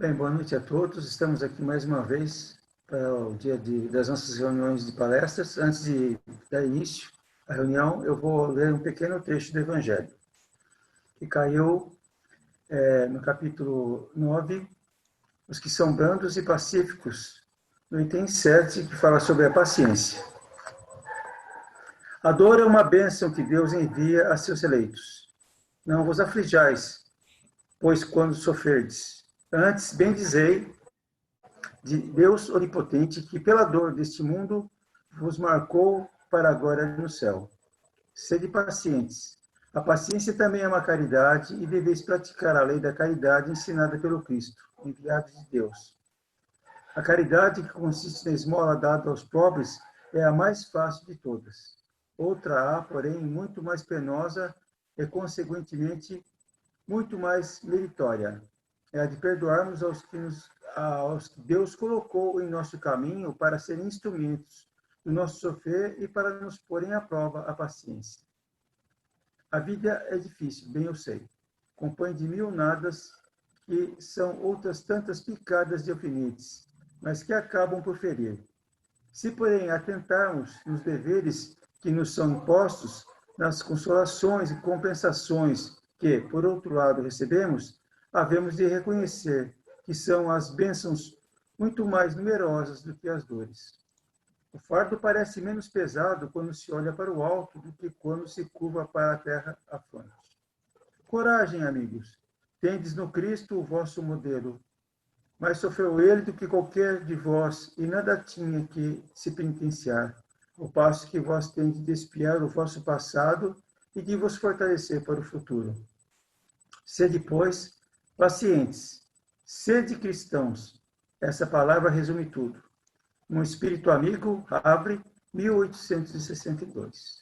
Bem, boa noite a todos. Estamos aqui mais uma vez para o dia das nossas reuniões de palestras. Antes de dar início à reunião, eu vou ler um pequeno trecho do Evangelho, que caiu no capítulo 9, os que são brandos e pacíficos, no item 7, que fala sobre a paciência. A dor é uma bênção que Deus envia a seus eleitos. Não vos aflijais, pois quando sofrerdes, antes bendizei de Deus onipotente, que pela dor deste mundo vos marcou para agora no céu. Sede pacientes. A paciência também é uma caridade e deveis praticar a lei da caridade ensinada pelo Cristo, enviado de Deus. A caridade, que consiste na esmola dada aos pobres, é a mais fácil de todas. Outra há, porém, muito mais penosa e, consequentemente, muito mais meritória. É a de perdoarmos aos que Deus colocou em nosso caminho para serem instrumentos do nosso sofrer e para nos porem à prova a paciência. A vida é difícil, bem eu sei. Compõe de mil nadas, que são outras tantas picadas de alfinetes, mas que acabam por ferir. Se, porém, atentarmos nos deveres que nos são impostos, nas consolações e compensações que, por outro lado, recebemos, havemos de reconhecer que são as bênçãos muito mais numerosas do que as dores. O fardo parece menos pesado quando se olha para o alto do que quando se curva para a terra afronte. Coragem, amigos. Tendes no Cristo o vosso modelo. Mais sofreu ele do que qualquer de vós, e nada tinha que se penitenciar, ao passo que vós tendes de expiar o vosso passado e de vos fortalecer para o futuro. Sede, pois, pacientes, sede cristãos. Essa palavra resume tudo. Um espírito amigo abre 1862.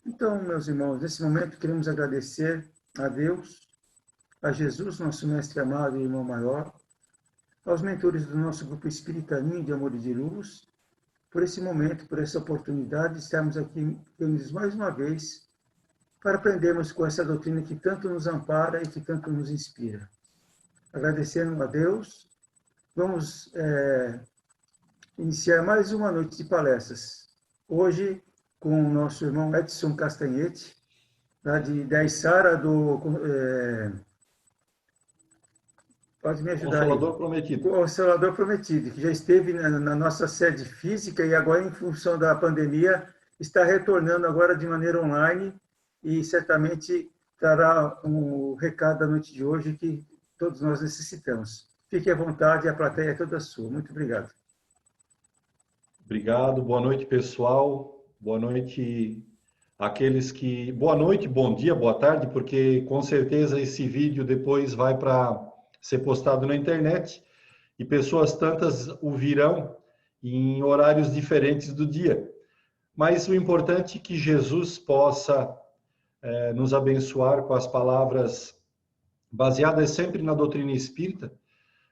Então, meus irmãos, nesse momento queremos agradecer a Deus, a Jesus, nosso mestre amado e irmão maior, aos mentores do nosso grupo Espírita Ninho de Amor e de Luz, por esse momento, por essa oportunidade de estarmos aqui reunidos mais uma vez para aprendermos com essa doutrina que tanto nos ampara e que tanto nos inspira. Agradecendo a Deus, vamos iniciar mais uma noite de palestras. Hoje, com o nosso irmão Edson Castanhete, lá de Sara, pode me ajudar Consolador aí. Prometido. Consolador Prometido, que já esteve na nossa sede física e agora, em função da pandemia, está retornando agora de maneira online e certamente trará um recado da noite de hoje que todos nós necessitamos. Fique à vontade, a plateia é toda sua. Muito obrigado. Obrigado, boa noite, pessoal. Boa noite àqueles que... Boa noite, bom dia, boa tarde, porque com certeza esse vídeo depois vai para ser postado na internet e pessoas tantas o virão em horários diferentes do dia. Mas o importante é que Jesus possa nos abençoar com as palavras baseadas sempre na doutrina espírita,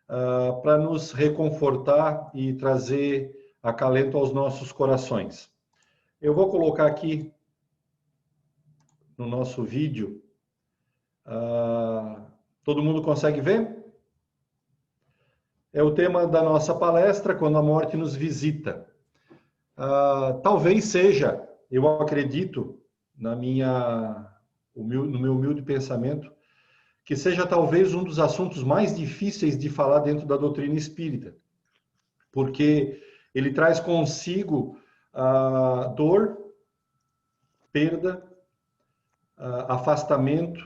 para nos reconfortar e trazer acalento aos nossos corações. Eu vou colocar aqui no nosso vídeo. Todo mundo consegue ver? É o tema da nossa palestra, Quando a Morte nos Visita. Talvez seja, eu acredito, no meu humilde pensamento, que seja talvez um dos assuntos mais difíceis de falar dentro da doutrina espírita, porque ele traz consigo dor, perda, afastamento.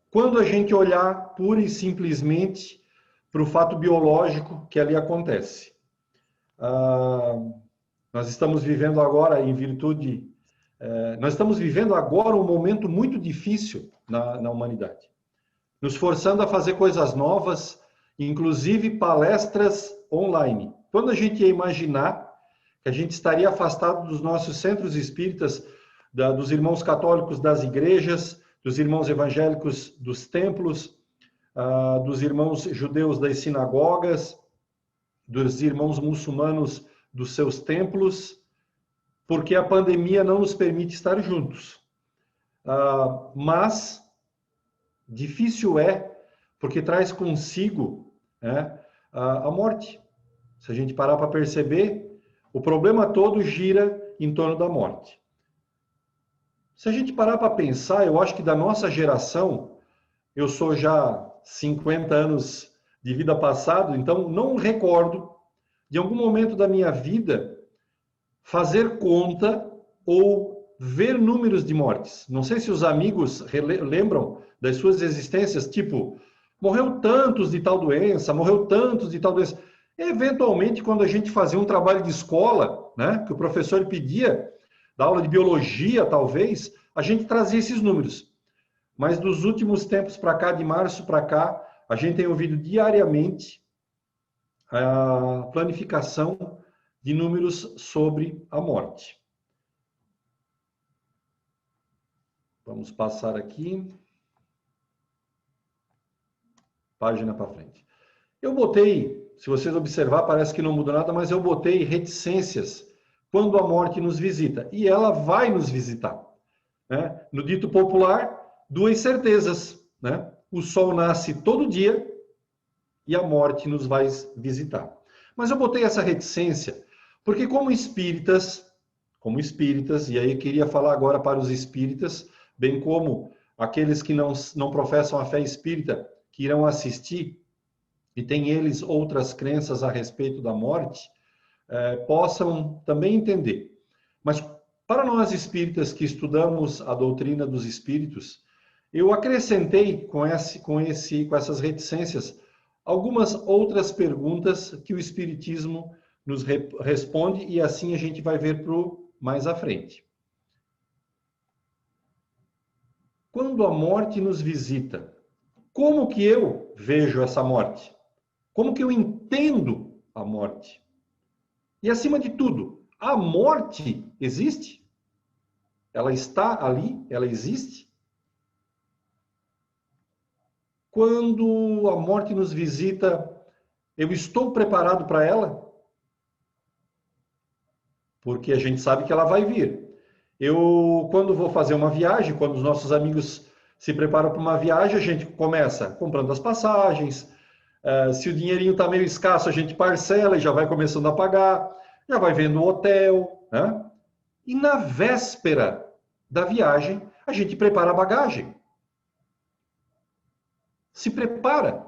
Quando a gente olhar pura e simplesmente para o fato biológico que ali acontece. Nós estamos vivendo agora, nós estamos vivendo agora um momento muito difícil na humanidade, nos forçando a fazer coisas novas, inclusive palestras online. Quando a gente ia imaginar que a gente estaria afastado dos nossos centros espíritas, dos irmãos católicos das igrejas, dos irmãos evangélicos dos templos, dos irmãos judeus das sinagogas, dos irmãos muçulmanos dos seus templos, porque a pandemia não nos permite estar juntos. Mas difícil é porque traz consigo, né, a morte. Se a gente parar para perceber, o problema todo gira em torno da morte. Se a gente parar para pensar, eu acho que da nossa geração, eu sou já 50 anos de vida passado, então não recordo de algum momento da minha vida fazer conta ou ver números de mortes. Não sei se os amigos lembram das suas existências, tipo, morreu tantos de tal doença, morreu tantos de tal doença. Eventualmente, quando a gente fazia um trabalho de escola, né, que o professor pedia, da aula de biologia, talvez, a gente trazia esses números. Mas dos últimos tempos para cá, de março para cá, a gente tem ouvido diariamente a planificação de números sobre a morte. Vamos passar aqui. Página para frente. Eu botei, se vocês observar, parece que não mudou nada, mas eu botei reticências quando a morte nos visita. E ela vai nos visitar. Né? No dito popular, duas certezas. Né? O sol nasce todo dia e a morte nos vai visitar. Mas eu botei essa reticência porque como espíritas, e aí eu queria falar agora para os espíritas, bem como aqueles que não professam a fé espírita, que irão assistir, e tem eles outras crenças a respeito da morte, possam também entender. Mas para nós espíritas que estudamos a doutrina dos espíritos, eu acrescentei com essas reticências algumas outras perguntas que o espiritismo nos responde, e assim a gente vai ver mais à frente. Quando a morte nos visita, como que eu vejo essa morte? Como que eu entendo a morte? E acima de tudo, a morte existe? Ela está ali? Ela existe? Quando a morte nos visita, eu estou preparado para ela? Porque a gente sabe que ela vai vir. Eu, quando vou fazer uma viagem, quando os nossos amigos se preparam para uma viagem, a gente começa comprando as passagens. Se o dinheirinho está meio escasso, a gente parcela e já vai começando a pagar, já vai vendo o hotel, né? E na véspera da viagem, a gente prepara a bagagem. Se prepara.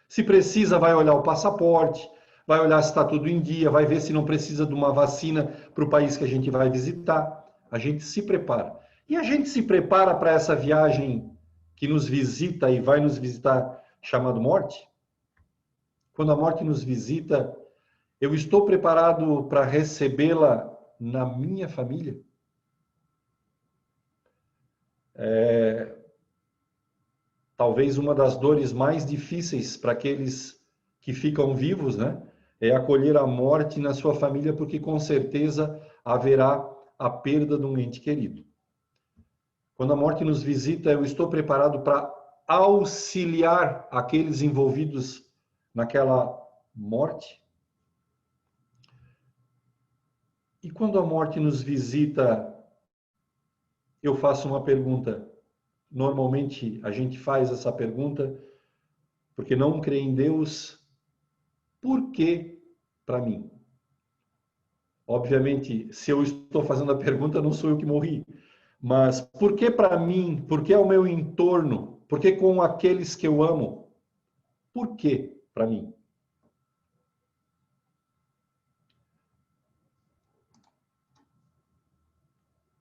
Se precisa, vai olhar o passaporte, vai olhar se está tudo em dia, vai ver se não precisa de uma vacina para o país que a gente vai visitar. A gente se prepara. E a gente se prepara para essa viagem que nos visita e vai nos visitar, chamado morte? Quando a morte nos visita, eu estou preparado para recebê-la na minha família? Talvez uma das dores mais difíceis para aqueles que ficam vivos, né? É acolher a morte na sua família, porque com certeza haverá a perda de um ente querido. Quando a morte nos visita, eu estou preparado para auxiliar aqueles envolvidos naquela morte? E quando a morte nos visita, eu faço uma pergunta. Normalmente a gente faz essa pergunta porque não crê em Deus. Por que para mim? Obviamente, se eu estou fazendo a pergunta, não sou eu que morri. Mas por que para mim? Por que ao meu entorno? Por que com aqueles que eu amo? Por que para mim?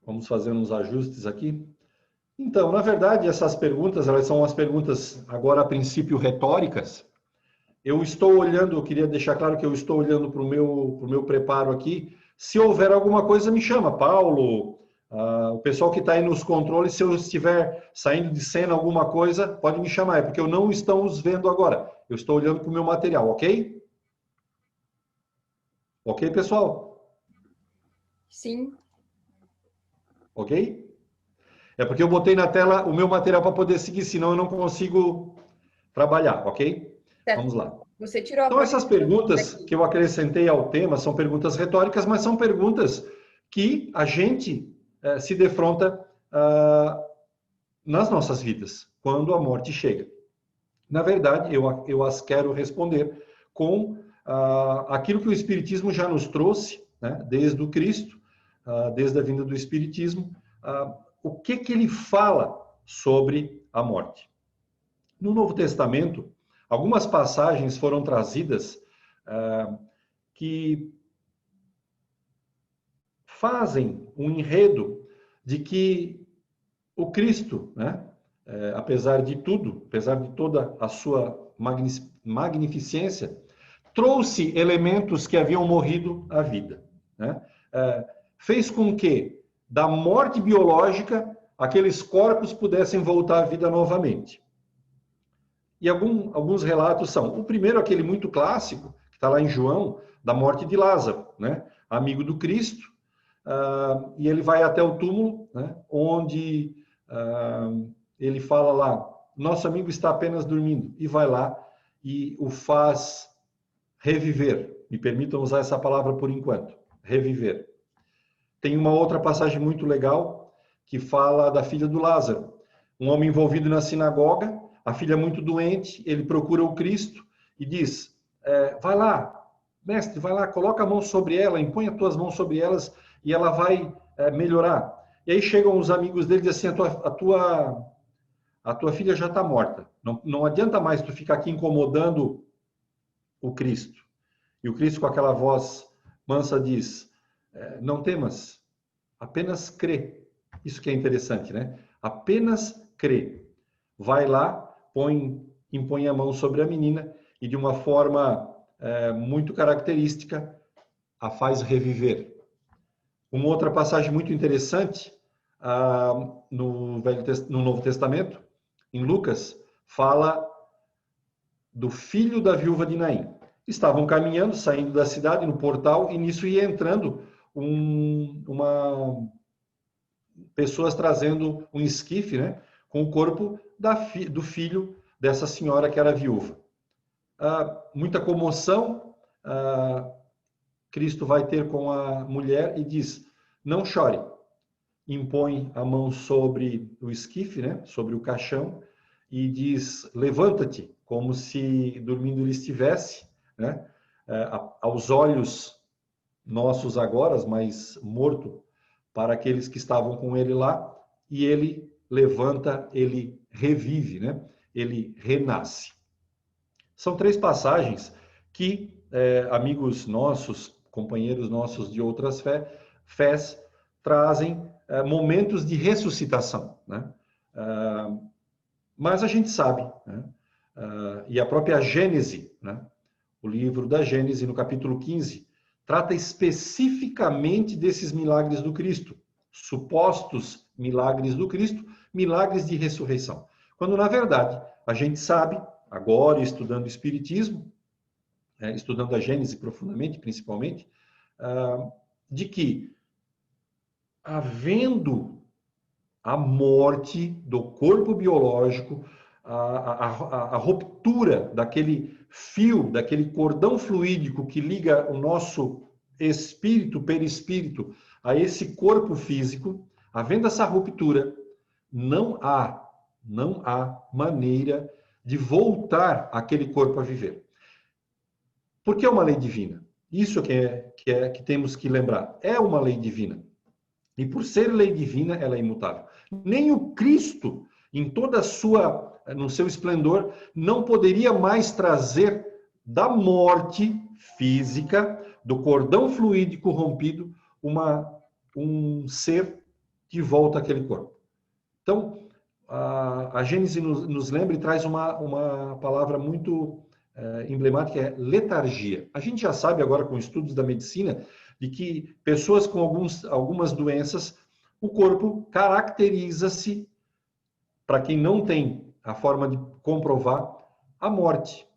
Vamos fazer uns ajustes aqui. Então, na verdade, essas perguntas, elas são as perguntas, agora a princípio, retóricas. Eu estou olhando, eu queria deixar claro que eu estou olhando para o meu preparo aqui. Se houver alguma coisa, me chama, Paulo, o pessoal que está aí nos controles, se eu estiver saindo de cena alguma coisa, pode me chamar, é porque eu não estou os vendo agora. Eu estou olhando para o meu material, ok? Ok, pessoal? Sim. Ok? É porque eu botei na tela o meu material para poder seguir, senão eu não consigo trabalhar, ok? Certo. Vamos lá. Você tirou Então, essas perguntas que eu acrescentei ao tema são perguntas retóricas, mas são perguntas que a gente se defronta nas nossas vidas, quando a morte chega. Na verdade, eu as quero responder com aquilo que o Espiritismo já nos trouxe, né, desde o Cristo, desde a vinda do Espiritismo, o que ele fala sobre a morte. No Novo Testamento, algumas passagens foram trazidas que fazem um enredo de que o Cristo, né, apesar de tudo, apesar de toda a sua magnificência, trouxe elementos que haviam morrido à vida, né? Fez com que, da morte biológica, aqueles corpos pudessem voltar à vida novamente. E alguns relatos são, o primeiro, aquele muito clássico, que está lá em João, da morte de Lázaro, né? Amigo do Cristo, e ele vai até o túmulo, né? Onde ele fala lá, nosso amigo está apenas dormindo, e vai lá e o faz reviver. Me permitam usar essa palavra por enquanto, reviver. Tem uma outra passagem muito legal que fala da filha do Lázaro. Um homem envolvido na sinagoga, a filha muito doente, ele procura o Cristo e diz, vai lá, mestre, vai lá, coloca a mão sobre ela, impõe as tuas mãos sobre elas e ela vai melhorar. E aí chegam os amigos dele e dizem assim, a tua filha já está morta. Não adianta mais tu ficar aqui incomodando o Cristo. E o Cristo com aquela voz mansa diz, não temas, apenas crê. Isso que é interessante, né? Apenas crê. Vai lá, impõe a mão sobre a menina e de uma forma muito característica a faz reviver. Uma outra passagem muito interessante no Novo Testamento, em Lucas, fala do filho da viúva de Naim. Estavam caminhando, saindo da cidade, no portal, e nisso ia entrando pessoas trazendo um esquife, né, com o corpo do filho dessa senhora que era viúva. Muita comoção, Cristo vai ter com a mulher e diz, não chore. Impõe a mão sobre o esquife, né, sobre o caixão, e diz, levanta-te, como se dormindo ele estivesse, né, aos olhos nossos agora, mas morto para aqueles que estavam com ele lá, e ele levanta, ele revive, né, ele renasce. São 3 passagens que amigos nossos, companheiros nossos de outras fés, trazem momentos de ressuscitação, né? Mas a gente sabe, né? E a própria Gênese, né? O livro da Gênese, no capítulo 15, trata especificamente desses milagres do Cristo, supostos milagres do Cristo, milagres de ressurreição. Quando, na verdade, a gente sabe, agora estudando o Espiritismo, estudando a Gênese profundamente, principalmente, de que, havendo a morte do corpo biológico, a ruptura daquele fio, daquele cordão fluídico que liga o nosso espírito, perispírito, a esse corpo físico, havendo essa ruptura, não há maneira de voltar aquele corpo a viver. Porque é uma lei divina. Isso que temos que lembrar. É uma lei divina. E por ser lei divina, ela é imutável. Nem o Cristo, em toda no seu esplendor, não poderia mais trazer da morte física, do cordão fluídico rompido, um ser de volta àquele corpo. Então, a Gênese nos lembra e traz uma palavra muito emblemática, é letargia. A gente já sabe agora, com estudos da medicina, de que pessoas com algumas doenças, o corpo caracteriza-se, para quem não tem a forma de comprovar, a morte.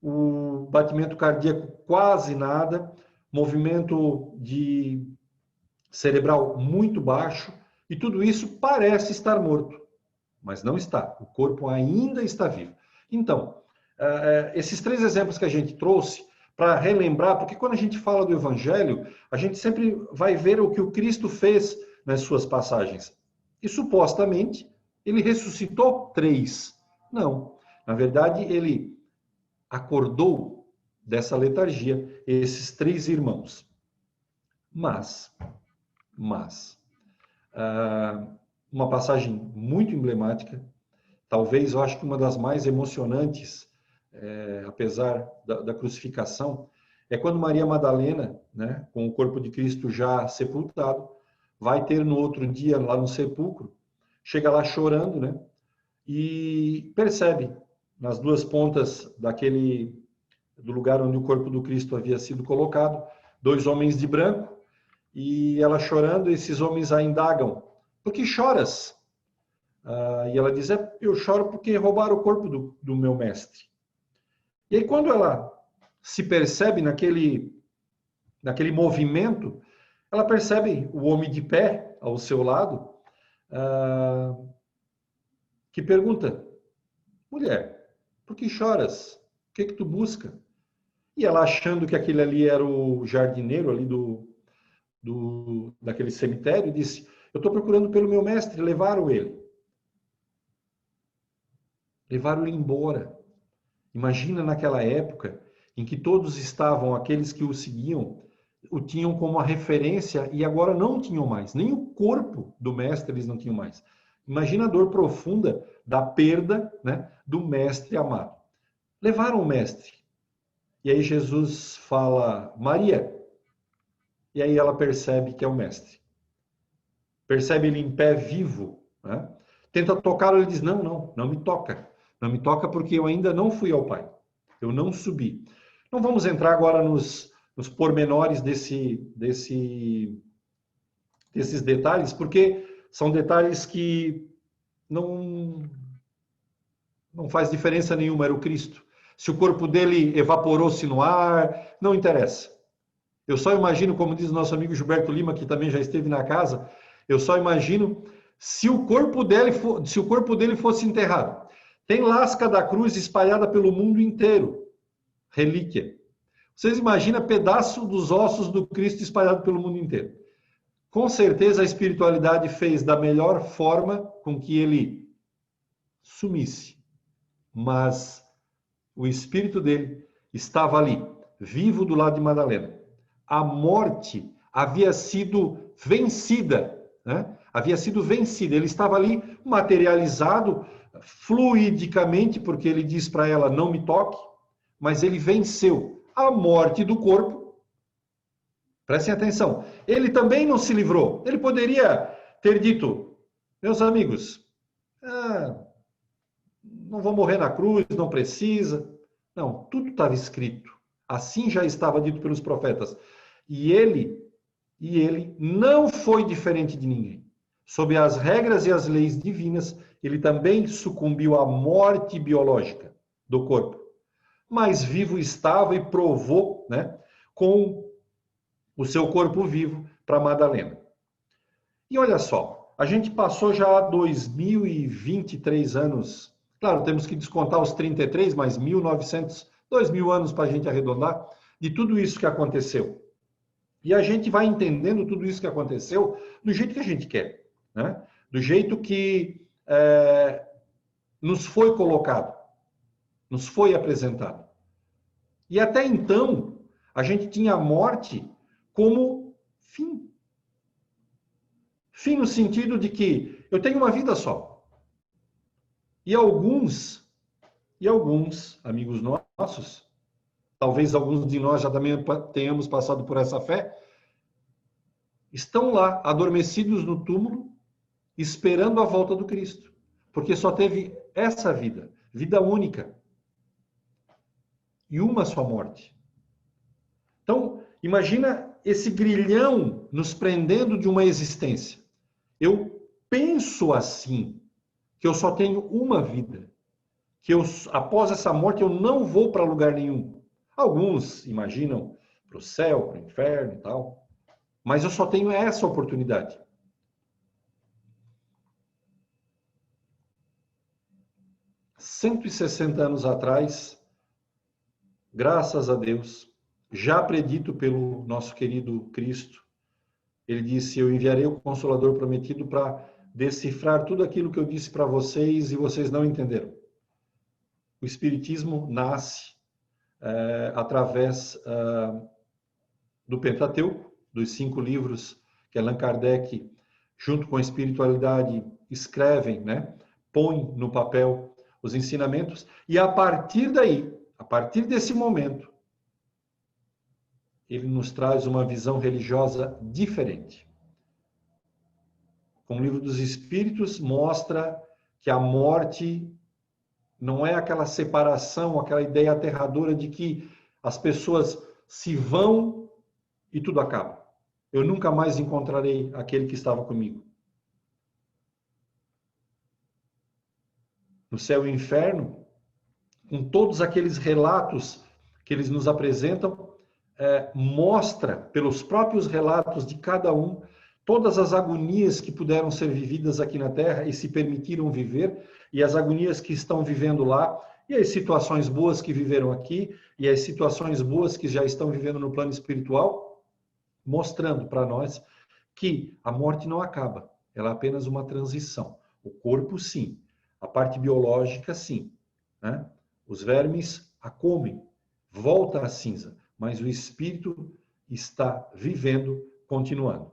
O batimento cardíaco quase nada, movimento cerebral muito baixo, e tudo isso parece estar morto, mas não está. O corpo ainda está vivo. Então, esses 3 exemplos que a gente trouxe, para relembrar, porque quando a gente fala do Evangelho, a gente sempre vai ver o que o Cristo fez nas suas passagens. E supostamente, ele ressuscitou 3. Não. Na verdade, ele acordou dessa letargia esses 3 irmãos. Mas, uma passagem muito emblemática, talvez eu acho que uma das mais emocionantes, apesar da crucificação, é quando Maria Madalena, né, com o corpo de Cristo já sepultado, vai ter no outro dia lá no sepulcro, chega lá chorando, né, e percebe nas 2 pontas do lugar onde o corpo do Cristo havia sido colocado, 2 homens de branco, e ela chorando, esses homens a indagam: por que choras? E ela diz: eu choro porque roubaram o corpo do meu mestre. E aí quando ela se percebe naquele movimento, ela percebe o homem de pé ao seu lado, que pergunta: mulher, por que choras? O que tu busca? E ela, achando que aquele ali era o jardineiro ali daquele cemitério, disse: eu estou procurando pelo meu mestre, levaram ele. Levaram ele embora. Imagina naquela época em que todos estavam, aqueles que o seguiam, o tinham como a referência e agora não tinham mais. Nem o corpo do mestre eles não tinham mais. Imagina a dor profunda da perda, né, do mestre amado. Levaram o mestre. E aí Jesus fala: Maria. E aí ela percebe que é o mestre. Percebe ele em pé vivo, né? Tenta tocá-lo, ele diz: não me toca. Não me toca porque eu ainda não fui ao Pai. Eu não subi. Não vamos entrar agora nos pormenores desses detalhes, porque são detalhes que não faz diferença nenhuma, era o Cristo. Se o corpo dele evaporou-se no ar, não interessa. Eu só imagino, como diz o nosso amigo Gilberto Lima, que também já esteve na casa, eu só imagino se o corpo dele fosse enterrado. Tem lasca da cruz espalhada pelo mundo inteiro, relíquia. Vocês imaginam pedaço dos ossos do Cristo espalhado pelo mundo inteiro. Com certeza a espiritualidade fez da melhor forma com que ele sumisse. Mas o espírito dele estava ali, vivo do lado de Madalena. A morte havia sido vencida, né? Havia sido vencida. Ele estava ali materializado fluidicamente, porque ele diz para ela: não me toque, mas ele venceu a morte do corpo. Prestem atenção. Ele também não se livrou. Ele poderia ter dito: meus amigos, não vou morrer na cruz, não precisa. Não, tudo estava escrito. Assim já estava dito pelos profetas. E ele não foi diferente de ninguém. Sob as regras e as leis divinas, ele também sucumbiu à morte biológica do corpo. Mas vivo estava e provou, né, com o seu corpo vivo para Madalena. E olha só, a gente passou já 2023 anos. Claro, temos que descontar os 33, mais 1.900, 2.000 anos para a gente arredondar, de tudo isso que aconteceu. E a gente vai entendendo tudo isso que aconteceu do jeito que a gente quer, né? Do jeito que nos foi colocado, nos foi apresentado. E até então, a gente tinha a morte como fim. Fim no sentido de que eu tenho uma vida só. E alguns amigos nossos, talvez alguns de nós já também tenhamos passado por essa fé, estão lá, adormecidos no túmulo, esperando a volta do Cristo. Porque só teve essa vida, vida única. E uma só morte. Então, imagina esse grilhão nos prendendo de uma existência. Eu penso assim, que eu só tenho uma vida. Que após essa morte eu não vou para lugar nenhum. Alguns imaginam para o céu, para o inferno e tal. Mas eu só tenho essa oportunidade. ...160 anos atrás, graças a Deus, já predito pelo nosso querido Cristo, ele disse: eu enviarei o Consolador prometido para decifrar tudo aquilo que eu disse para vocês e vocês não entenderam. o Espiritismo nasce através do Pentateuco, dos 5 livros que Allan Kardec, junto com a espiritualidade, escrevem, né? Põem no papel os ensinamentos, e a partir daí, a partir desse momento, ele nos traz uma visão religiosa diferente. Como o Livro dos Espíritos mostra que a morte não é aquela separação, aquela ideia aterradora de que as pessoas se vão e tudo acaba. Eu nunca mais encontrarei aquele que estava comigo. No céu e inferno, com todos aqueles relatos que eles nos apresentam, mostra, pelos próprios relatos de cada um, todas as agonias que puderam ser vividas aqui na Terra e se permitiram viver, e as agonias que estão vivendo lá, e as situações boas que viveram aqui, e as situações boas que já estão vivendo no plano espiritual, mostrando para nós que a morte não acaba, ela é apenas uma transição. O corpo, sim. A parte biológica, sim. Né? Os vermes a comem, volta à cinza, mas o espírito está vivendo, continuando.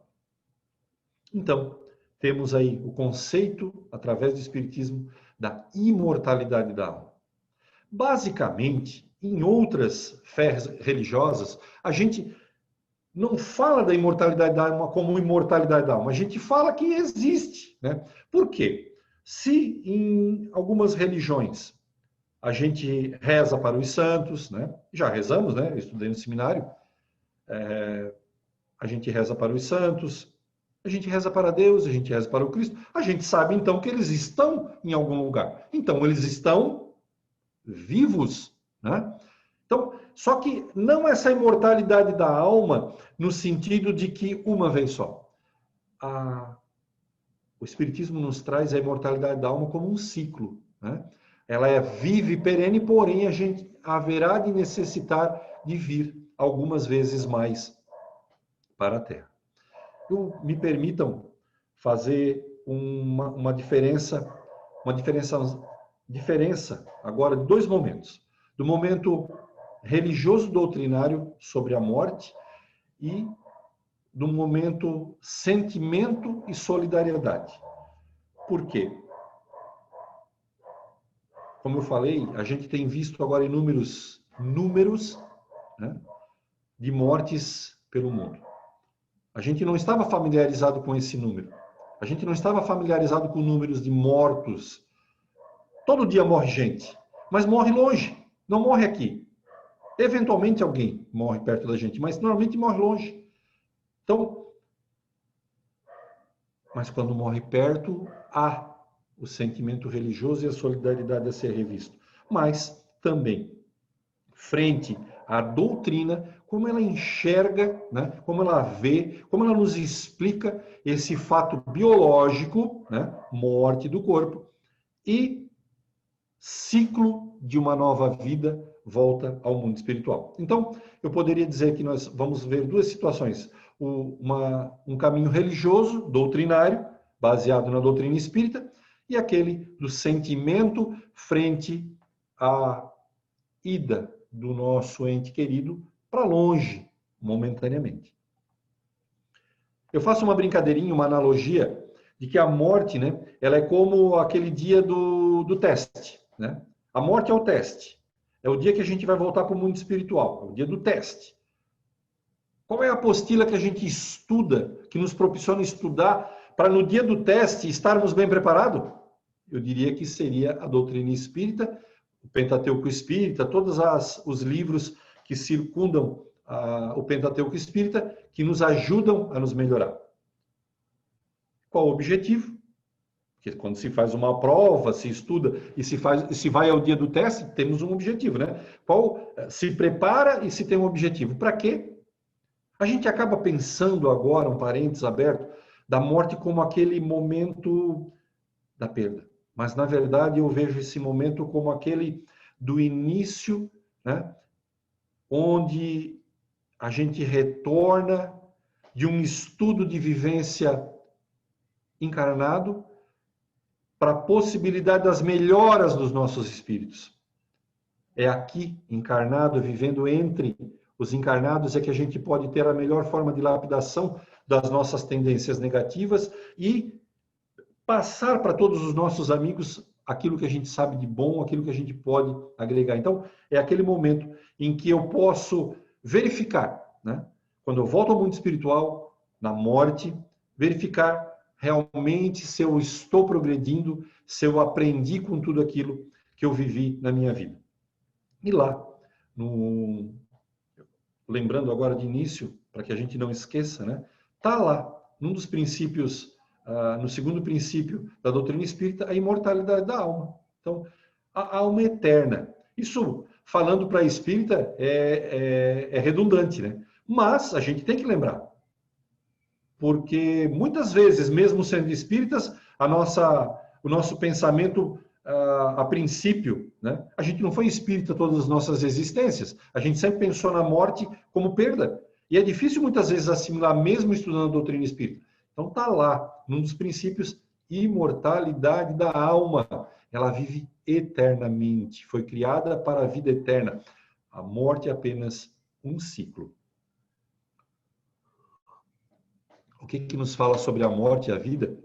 Então, temos aí o conceito, através do Espiritismo, da imortalidade da alma. Basicamente, em outras fés religiosas, a gente não fala da imortalidade da alma como imortalidade da alma, a gente fala que existe. Né? Por quê? Se em algumas religiões a gente reza para os santos, né? Já rezamos, né? Eu estudei no seminário, a gente reza para os santos, a gente reza para Deus, a gente reza para o Cristo, a gente sabe então que eles estão em algum lugar. Então eles estão vivos, né? Então, só que não essa imortalidade da alma no sentido de que uma vez só. O Espiritismo nos traz a imortalidade da alma como um ciclo, né? Ela é viva e perene, porém a gente haverá de necessitar de vir algumas vezes mais para a Terra. Me permitam fazer uma diferença agora de 2 momentos. Do momento religioso doutrinário sobre a morte e do momento sentimento e solidariedade. Por quê? Como eu falei, a gente tem visto agora inúmeros números, né, de mortes pelo mundo. A gente não estava familiarizado com esse número. A gente não estava familiarizado com números de mortos. Todo dia morre gente, mas morre longe, não morre aqui. Eventualmente alguém morre perto da gente, mas normalmente morre longe. Então, mas quando morre perto, há o sentimento religioso e a solidariedade a ser revisto. Mas também, frente à doutrina, como ela enxerga, né, como ela vê, como ela nos explica esse fato biológico, né, morte do corpo, e ciclo de uma nova vida, volta ao mundo espiritual. Então, eu poderia dizer que nós vamos ver 2 situações. Um caminho religioso, doutrinário, baseado na doutrina espírita, e aquele do sentimento frente à ida do nosso ente querido para longe, momentaneamente. Eu faço uma brincadeirinha, uma analogia, de que a morte, né, ela é como aquele dia do teste. Né? A morte é o teste. É o dia que a gente vai voltar para o mundo espiritual, é o dia do teste. Qual é a apostila que a gente estuda, que nos proporciona estudar, para no dia do teste estarmos bem preparados? Eu diria que seria a doutrina espírita, o Pentateuco espírita, todos os livros que circundam o Pentateuco espírita, que nos ajudam a nos melhorar. Qual o objetivo? Porque quando se faz uma prova, se estuda e se vai ao dia do teste, temos um objetivo, né? Se prepara e se tem um objetivo. Para quê? A gente acaba pensando agora, um parênteses aberto, da morte como aquele momento da perda. Mas, na verdade, eu vejo esse momento como aquele do início, né, onde a gente retorna de um estudo de vivência encarnado para a possibilidade das melhoras dos nossos espíritos. É aqui, encarnado, vivendo entre os encarnados, é que a gente pode ter a melhor forma de lapidação das nossas tendências negativas e passar para todos os nossos amigos aquilo que a gente sabe de bom, aquilo que a gente pode agregar. Então, é aquele momento em que eu posso verificar, né? Quando eu volto ao mundo espiritual, na morte, verificar realmente se eu estou progredindo, se eu aprendi com tudo aquilo que eu vivi na minha vida. E lá, lembrando agora de início, para que a gente não esqueça, né? Está lá, num dos princípios, no segundo princípio da doutrina espírita, a imortalidade da alma. Então, a alma eterna. Isso, falando para a espírita, é redundante, né? Mas a gente tem que lembrar. Porque muitas vezes, mesmo sendo espíritas, o nosso pensamento, a princípio, né? A gente não foi espírita todas as nossas existências. A gente sempre pensou na morte como perda. E é difícil muitas vezes assimilar, mesmo estudando a doutrina espírita. Então está lá, num dos princípios, imortalidade da alma. Ela vive eternamente. Foi criada para a vida eterna. A morte é apenas um ciclo. O que nos fala sobre a morte e a vida?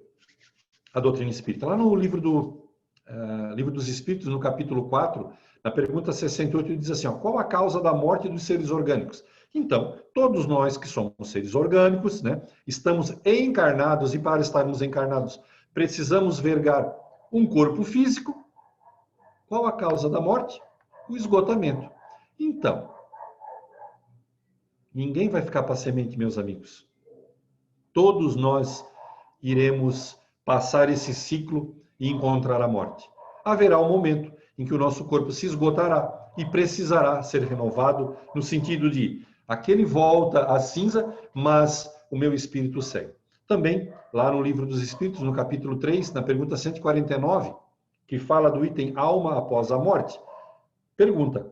A doutrina espírita. Lá no livro dos Espíritos, no capítulo 4, na pergunta 68, diz assim, ó, qual a causa da morte dos seres orgânicos? Então, todos nós que somos seres orgânicos, né, estamos encarnados e para estarmos encarnados precisamos vergar um corpo físico. Qual a causa da morte? O esgotamento. Então, ninguém vai ficar para semente, meus amigos. Todos nós iremos passar esse ciclo e encontrar a morte. Haverá um momento em que o nosso corpo se esgotará e precisará ser renovado, no sentido de aquele volta à cinza, mas o meu espírito segue. Também, lá no Livro dos Espíritos, no capítulo 3, na pergunta 149, que fala do item alma após a morte, pergunta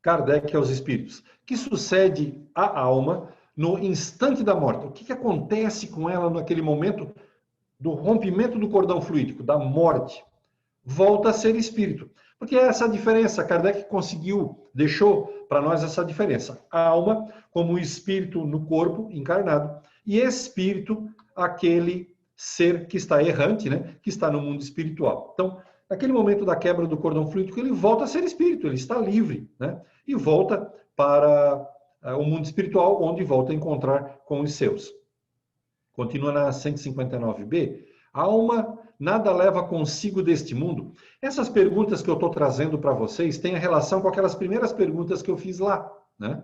Kardec aos espíritos, que sucede à alma no instante da morte? O que acontece com ela naquele momento do rompimento do cordão fluídico, da morte? Volta a ser espírito. Porque é essa diferença, Kardec deixou para nós essa diferença. A alma como espírito no corpo encarnado e espírito aquele ser que está errante, né, que está no mundo espiritual. Então, naquele momento da quebra do cordão fluídico, ele volta a ser espírito, ele está livre, né, e volta para o mundo espiritual, onde volta a encontrar com os seus. Continua na 159b. A alma nada leva consigo deste mundo? Essas perguntas que eu estou trazendo para vocês têm a relação com aquelas primeiras perguntas que eu fiz lá, né?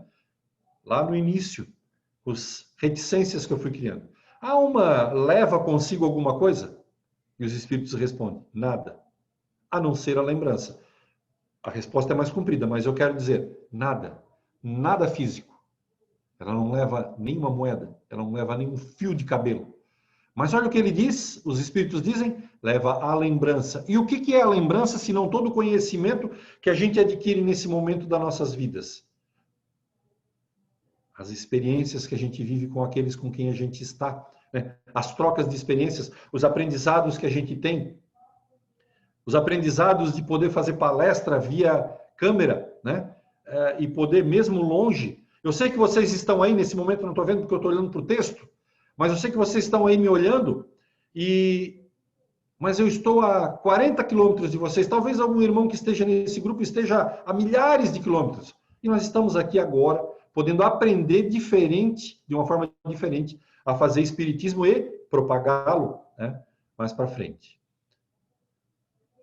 Lá no início, as reticências que eu fui criando. A alma leva consigo alguma coisa? E os espíritos respondem, nada, a não ser a lembrança. A resposta é mais comprida, mas eu quero dizer, nada, nada físico. Ela não leva nenhuma moeda, ela não leva nenhum fio de cabelo. Mas olha o que ele diz, os espíritos dizem, leva a lembrança. E o que é a lembrança, se não todo o conhecimento que a gente adquire nesse momento das nossas vidas? As experiências que a gente vive com aqueles com quem a gente está, né? As trocas de experiências, os aprendizados que a gente tem, os aprendizados de poder fazer palestra via câmera, né? E poder mesmo longe. Eu sei que vocês estão aí, nesse momento eu não estou vendo porque eu estou olhando para o texto, mas eu sei que vocês estão aí me olhando, mas eu estou a 40 quilômetros de vocês. Talvez algum irmão que esteja nesse grupo esteja a milhares de quilômetros. E nós estamos aqui agora, podendo aprender diferente, de uma forma diferente, a fazer espiritismo e propagá-lo, né, mais para frente.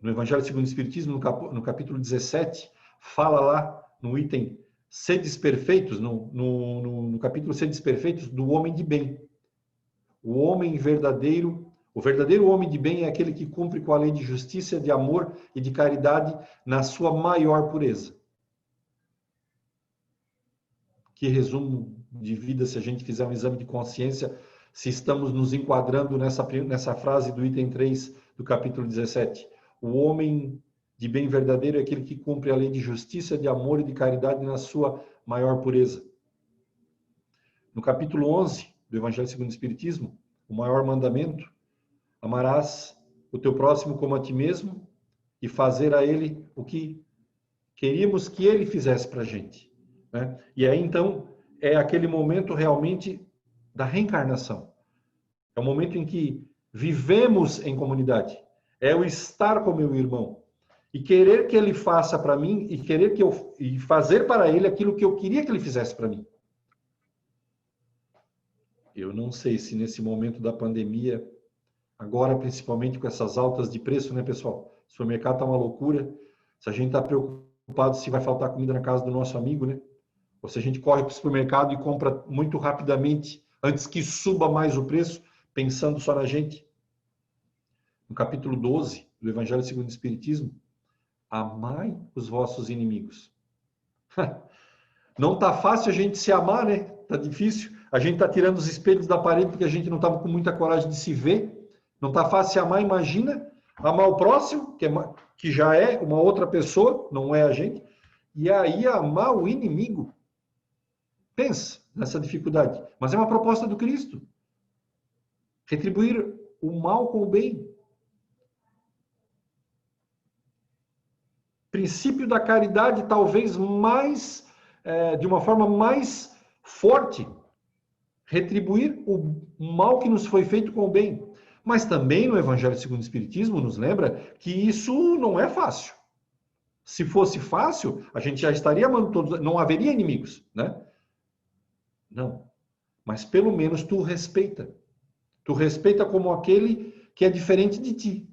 No Evangelho segundo o Espiritismo, no capítulo 17, fala lá no item Sedes Perfeitos, no capítulo Sedes Perfeitos, do homem de bem. O verdadeiro homem de bem é aquele que cumpre com a lei de justiça, de amor e de caridade na sua maior pureza. Que resumo de vida, se a gente fizer um exame de consciência, se estamos nos enquadrando nessa frase do item 3 do capítulo 17. O homem de bem verdadeiro é aquele que cumpre a lei de justiça, de amor e de caridade na sua maior pureza. No capítulo 11 do Evangelho segundo o Espiritismo, o maior mandamento, amarás o teu próximo como a ti mesmo e fazer a ele o que queríamos que ele fizesse para a gente, né? E aí, então, é aquele momento realmente da reencarnação. É o momento em que vivemos em comunidade. É o estar com meu irmão. E querer que ele faça para mim e querer que e fazer para ele aquilo que eu queria que ele fizesse para mim. Eu não sei se nesse momento da pandemia, agora principalmente com essas altas de preço, né, pessoal? O supermercado está uma loucura. Se a gente está preocupado se vai faltar comida na casa do nosso amigo, né? Ou se a gente corre para o supermercado e compra muito rapidamente, antes que suba mais o preço, pensando só na gente. No capítulo 12 do Evangelho segundo o Espiritismo, amai os vossos inimigos. Não tá fácil a gente se amar, né? Tá difícil. A gente tá tirando os espelhos da parede porque a gente não tava com muita coragem de se ver. Não tá fácil se amar, imagina. Amar o próximo, que já é uma outra pessoa, não é a gente. E aí amar o inimigo. Pensa nessa dificuldade. Mas é uma proposta do Cristo. Retribuir o mal com o bem. Princípio da caridade talvez mais, de uma forma mais forte. Retribuir o mal que nos foi feito com o bem. Mas também no Evangelho segundo o Espiritismo nos lembra que isso não é fácil. Se fosse fácil, a gente já estaria amando todos, não haveria inimigos, né? Não. Mas pelo menos tu respeita. Tu respeita como aquele que é diferente de ti.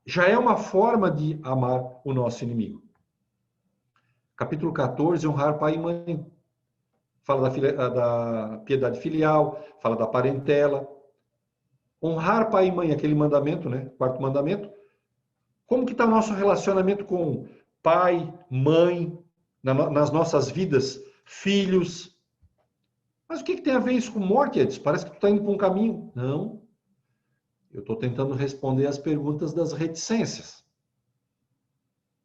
Já é uma forma de amar o nosso inimigo. Capítulo 14, honrar pai e mãe. Fala da piedade filial, fala da parentela. Honrar pai e mãe, aquele mandamento, né? Quarto mandamento. Como que está o nosso relacionamento com pai, mãe, nas nossas vidas, filhos? Mas o que tem a ver isso com morte, Edson? Parece que tu está indo para um caminho. Não. Eu estou tentando responder as perguntas das reticências.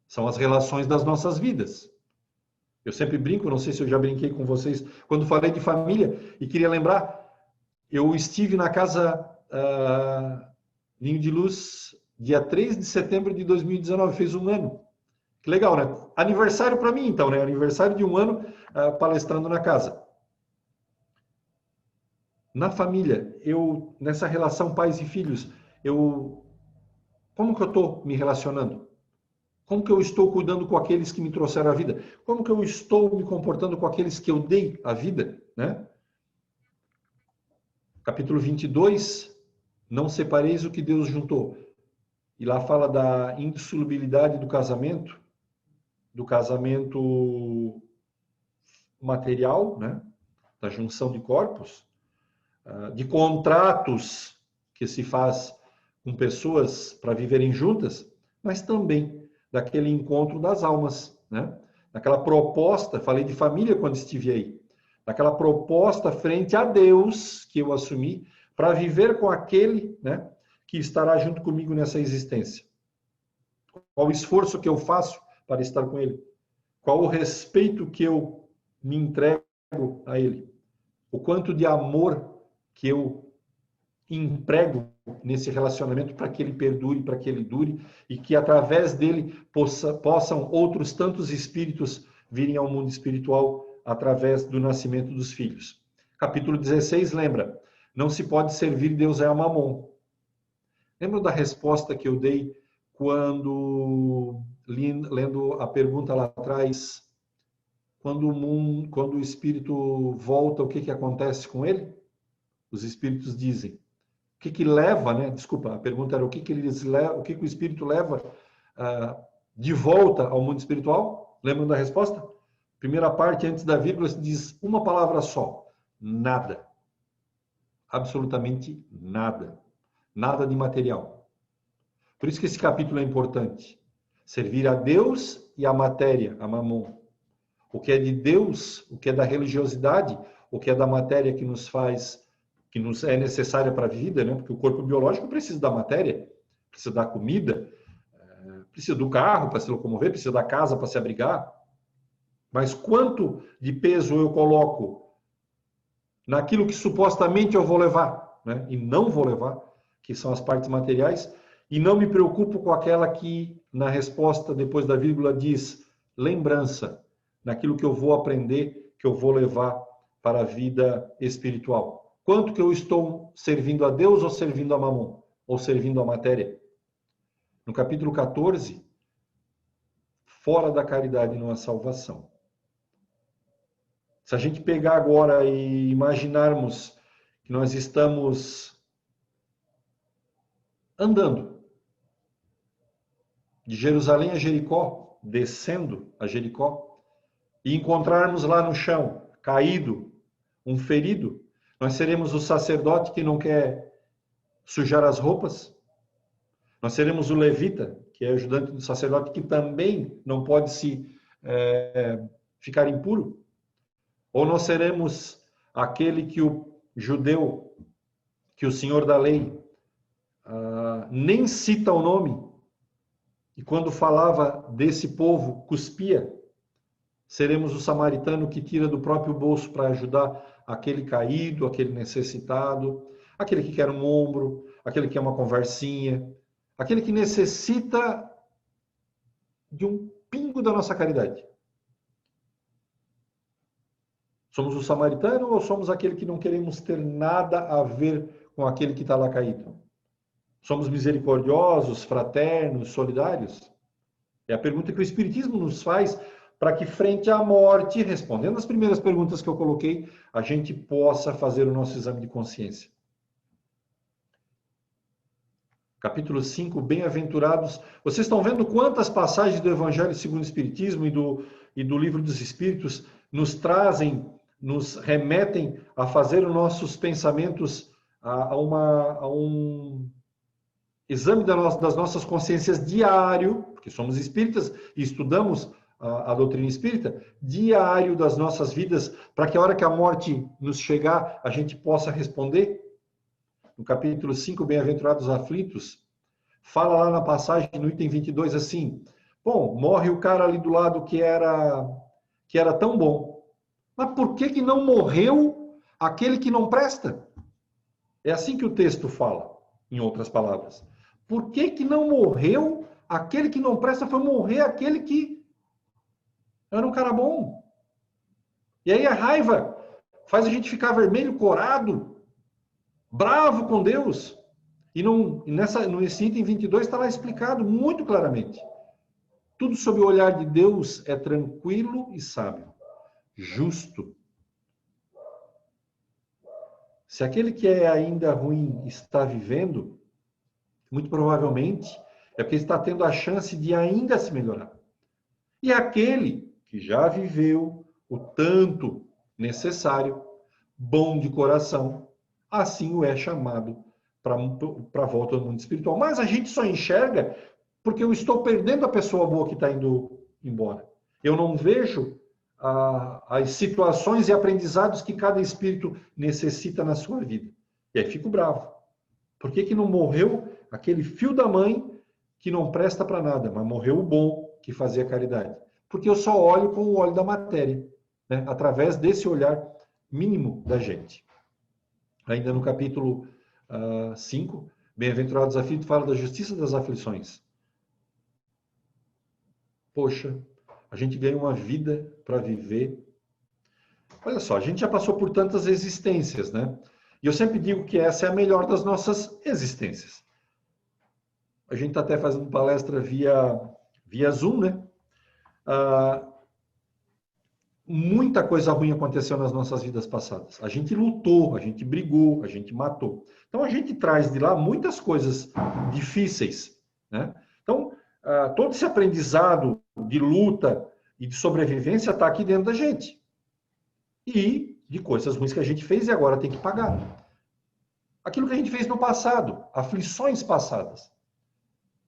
São as relações das nossas vidas. Eu sempre brinco, não sei se eu já brinquei com vocês, quando falei de família, e queria lembrar, eu estive na casa Ninho de Luz, dia 3 de setembro de 2019, fez um ano. Que legal, né? Aniversário para mim, então, né? Aniversário de um ano palestrando na casa. Na família, nessa relação pais e filhos, como que eu estou me relacionando? Como que eu estou cuidando com aqueles que me trouxeram a vida? Como que eu estou me comportando com aqueles que eu dei a vida, né? Capítulo 22, não separeis o que Deus juntou. E lá fala da indissolubilidade do casamento material, né? Da junção de corpos, de contratos que se faz com pessoas para viverem juntas, mas também daquele encontro das almas, né? Daquela proposta, falei de família quando estive aí, daquela proposta frente a Deus que eu assumi para viver com aquele, né, que estará junto comigo nessa existência. Qual o esforço que eu faço para estar com ele? Qual o respeito que eu me entrego a ele? O quanto de amor que eu emprego nesse relacionamento para que ele perdure, para que ele dure e que através dele possam outros tantos espíritos virem ao mundo espiritual através do nascimento dos filhos. Capítulo 16 lembra, não se pode servir Deus a Mamon. Lembra da resposta que eu dei quando, lendo a pergunta lá atrás, quando o espírito volta, o que acontece com ele? Os espíritos dizem, o que leva, né? Desculpa, a pergunta era o que o espírito leva de volta ao mundo espiritual? Lembram da resposta? Primeira parte, antes da vírgula, se diz uma palavra só: nada. Absolutamente nada. Nada de material. Por isso que esse capítulo é importante. Servir a Deus e a matéria, a Mamon. O que é de Deus, o que é da religiosidade, o que é da matéria que nos faz, que nos é necessária para a vida, né? Porque o corpo biológico precisa da matéria, precisa da comida, precisa do carro para se locomover, precisa da casa para se abrigar. Mas quanto de peso eu coloco naquilo que supostamente eu vou levar, né? E não vou levar, que são as partes materiais, e não me preocupo com aquela que, na resposta, depois da vírgula, diz lembrança naquilo que eu vou aprender, que eu vou levar para a vida espiritual. Quanto que eu estou servindo a Deus ou servindo a Mamon? Ou servindo a matéria? No capítulo 14, fora da caridade não há salvação. Se a gente pegar agora e imaginarmos que nós estamos andando de Jerusalém a Jericó, descendo a Jericó, e encontrarmos lá no chão, caído, um ferido, nós seremos o sacerdote que não quer sujar as roupas, nós seremos o levita, que é ajudante do sacerdote, que também não pode ficar impuro, ou nós seremos aquele que o judeu, que o senhor da lei, nem cita o nome, e quando falava desse povo, cuspia. Seremos o samaritano que tira do próprio bolso para ajudar aquele caído, aquele necessitado, aquele que quer um ombro, aquele que quer uma conversinha, aquele que necessita de um pingo da nossa caridade. Somos o samaritano ou somos aquele que não queremos ter nada a ver com aquele que está lá caído? Somos misericordiosos, fraternos, solidários? É a pergunta que o Espiritismo nos faz para que, frente à morte, respondendo as primeiras perguntas que eu coloquei, a gente possa fazer o nosso exame de consciência. Capítulo 5, Bem-aventurados. Vocês estão vendo quantas passagens do Evangelho segundo o Espiritismo e do Livro dos Espíritos nos trazem, nos remetem a fazer os nossos pensamentos a um exame das nossas consciências diário, porque somos espíritas e estudamos a doutrina espírita, diário das nossas vidas, para que a hora que a morte nos chegar, a gente possa responder. No capítulo 5, Bem-aventurados aflitos, fala lá na passagem, no item 22, assim, bom, morre o cara ali do lado que era tão bom, mas por que não morreu aquele que não presta? É assim que o texto fala, em outras palavras. Por que não morreu aquele que não presta? Foi morrer aquele que era um cara bom. E aí a raiva faz a gente ficar vermelho, corado, bravo com Deus. E nesse item 22 está lá explicado muito claramente. Tudo sob o olhar de Deus é tranquilo e sábio, justo. Se aquele que é ainda ruim está vivendo, muito provavelmente é porque está tendo a chance de ainda se melhorar. E aquele que já viveu o tanto necessário, bom de coração, assim o é chamado para a volta do mundo espiritual. Mas a gente só enxerga porque eu estou perdendo a pessoa boa que está indo embora. Eu não vejo as situações e aprendizados que cada espírito necessita na sua vida. E aí fico bravo. Por que não morreu aquele filho da mãe que não presta para nada, mas morreu o bom que fazia caridade? Porque eu só olho com o olho da matéria, né? Através desse olhar mínimo da gente. Ainda no capítulo 5, Bem-aventurados aflitos, fala da justiça das aflições. Poxa, a gente ganha uma vida para viver. Olha só, a gente já passou por tantas existências, né? E eu sempre digo que essa é a melhor das nossas existências. A gente está até fazendo palestra via Zoom, né? Muita coisa ruim aconteceu nas nossas vidas passadas. A gente lutou, a gente brigou, a gente matou. Então a gente traz de lá muitas coisas difíceis, né? Então, todo esse aprendizado de luta e de sobrevivência está aqui dentro da gente. E de coisas ruins que a gente fez e agora tem que pagar. Aquilo que a gente fez no passado, aflições passadas.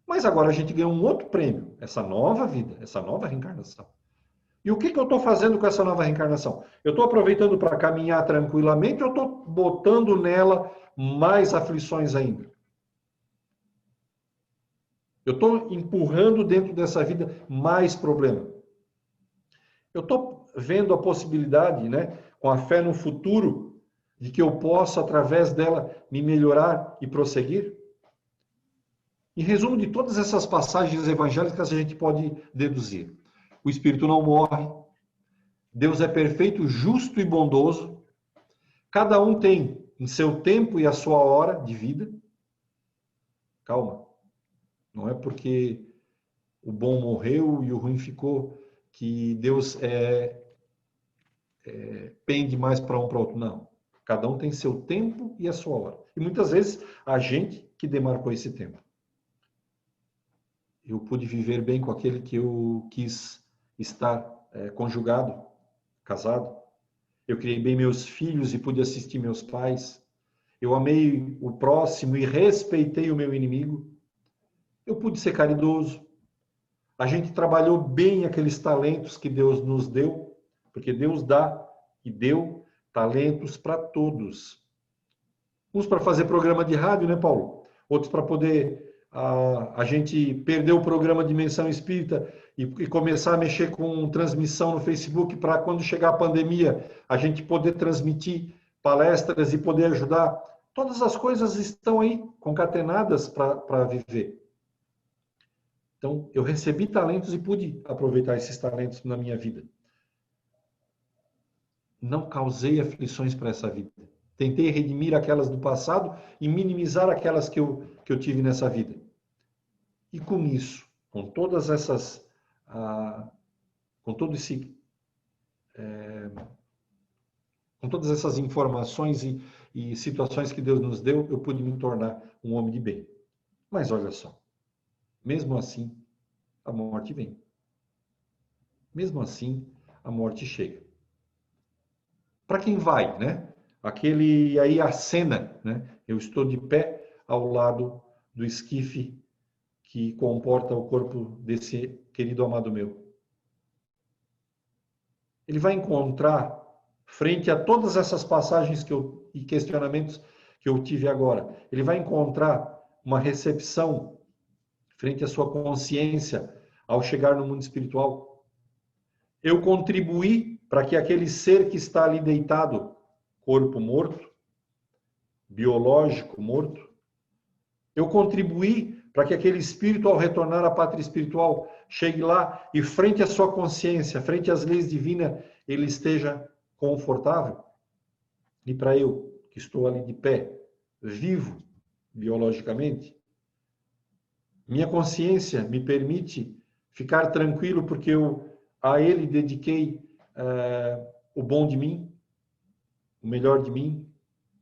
Mas agora a gente ganha um outro prêmio, essa nova vida, essa nova reencarnação. E o que eu estou fazendo com essa nova reencarnação? Eu estou aproveitando para caminhar tranquilamente ou estou botando nela mais aflições ainda? Eu estou empurrando dentro dessa vida mais problema. Eu estou vendo a possibilidade, né, com a fé no futuro, de que eu possa, através dela, me melhorar e prosseguir? Em resumo de todas essas passagens evangélicas, a gente pode deduzir. o Espírito não morre, Deus é perfeito, justo e bondoso, cada um tem em seu tempo e a sua hora de vida. Calma, não é porque o bom morreu e o ruim ficou que Deus pende mais para um para outro, não. Cada um tem seu tempo e a sua hora. E muitas vezes a gente que demarcou esse tempo. Eu pude viver bem com aquele que eu quis estar conjugado, casado. Eu criei bem meus filhos e pude assistir meus pais. Eu amei o próximo e respeitei o meu inimigo. Eu pude ser caridoso. A gente trabalhou bem aqueles talentos que Deus nos deu, porque Deus dá e deu talentos para todos. Uns para fazer programa de rádio, né, Paulo? Outros para poder a gente perder o programa Dimensão Espírita e começar a mexer com transmissão no Facebook para quando chegar a pandemia, a gente poder transmitir palestras e poder ajudar. Todas as coisas estão aí concatenadas para viver. Então, eu recebi talentos e pude aproveitar esses talentos na minha vida. Não causei aflições para essa vida. Tentei redimir aquelas do passado e minimizar aquelas que eu tive nessa vida. E com isso, com todas essas, com todas essas informações e situações que Deus nos deu, eu pude me tornar um homem de bem. Mas olha só, mesmo assim, a morte vem. Mesmo assim, a morte chega. Para quem vai, né? Aquele aí a cena, né? Eu estou de pé ao lado do esquife que comporta o corpo desse querido amado meu. Ele vai encontrar, frente a todas essas passagens e questionamentos que eu tive agora, ele vai encontrar uma recepção frente à sua consciência ao chegar no mundo espiritual. Eu contribuí para que aquele ser que está ali deitado, corpo morto, biológico morto, eu contribuí para que aquele espírito, ao retornar à pátria espiritual, chegue lá e, frente à sua consciência, frente às leis divinas, ele esteja confortável. E para eu, que estou ali de pé, vivo biologicamente, minha consciência me permite ficar tranquilo porque eu a ele dediquei o bom de mim, o melhor de mim.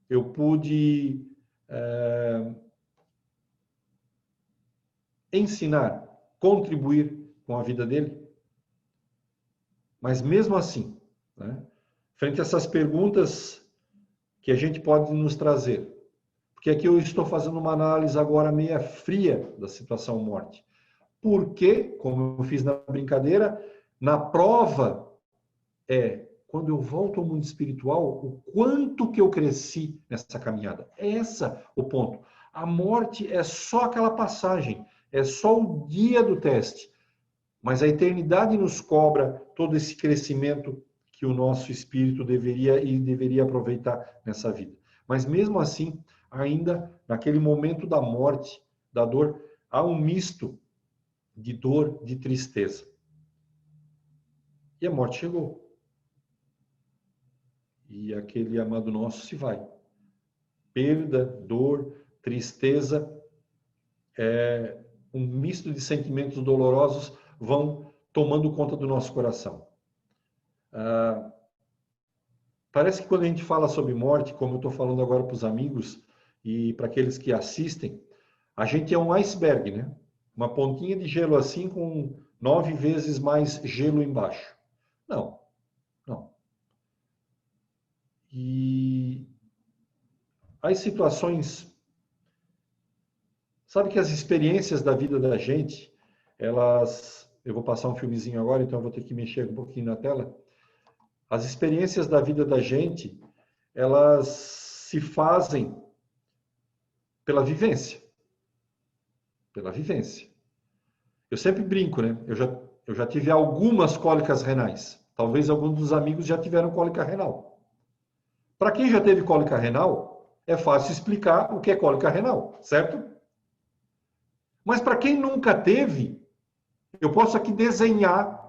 Eu pude ensinar, contribuir com a vida dele. Mas mesmo assim, né, frente a essas perguntas que a gente pode nos trazer, porque aqui eu estou fazendo uma análise agora meia fria da situação morte. Porque, como eu fiz na brincadeira, na prova quando eu volto ao mundo espiritual, o quanto que eu cresci nessa caminhada. É esse o ponto. A morte é só aquela passagem, é só o dia do teste. Mas a eternidade nos cobra todo esse crescimento que o nosso espírito deveria aproveitar nessa vida. Mas mesmo assim, ainda naquele momento da morte, da dor, há um misto de dor, de tristeza. E a morte chegou. E aquele amado nosso se vai. Perda, dor, tristeza, um misto de sentimentos dolorosos vão tomando conta do nosso coração. Parece que quando a gente fala sobre morte, como eu estou falando agora para os amigos e para aqueles que assistem, a gente é um iceberg, né? Uma pontinha de gelo assim com 9 vezes mais gelo embaixo. Não, não. E as situações... Sabe que as experiências da vida da gente, elas... Eu vou passar um filmezinho agora, então eu vou ter que mexer um pouquinho na tela. As experiências da vida da gente, elas se fazem pela vivência. Pela vivência. Eu sempre brinco, né? Eu já tive algumas cólicas renais. Talvez alguns dos amigos já tiveram cólica renal. Para quem já teve cólica renal, é fácil explicar o que é cólica renal, certo? Mas para quem nunca teve, eu posso aqui desenhar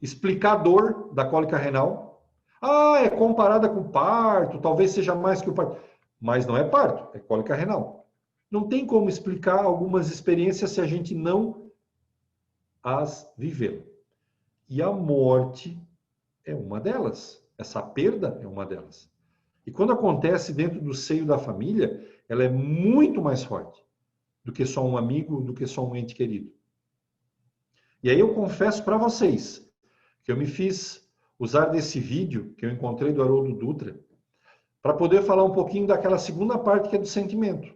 explicar a dor da cólica renal. Ah, é comparada com o parto, talvez seja mais que o parto. Mas não é parto, é cólica renal. Não tem como explicar algumas experiências se a gente não as viveu. E a morte é uma delas. Essa perda é uma delas. E quando acontece dentro do seio da família, ela é muito mais forte do que só um amigo, do que só um ente querido. E aí eu confesso para vocês que eu me fiz usar desse vídeo que eu encontrei do Haroldo Dutra para poder falar um pouquinho daquela segunda parte que é do sentimento.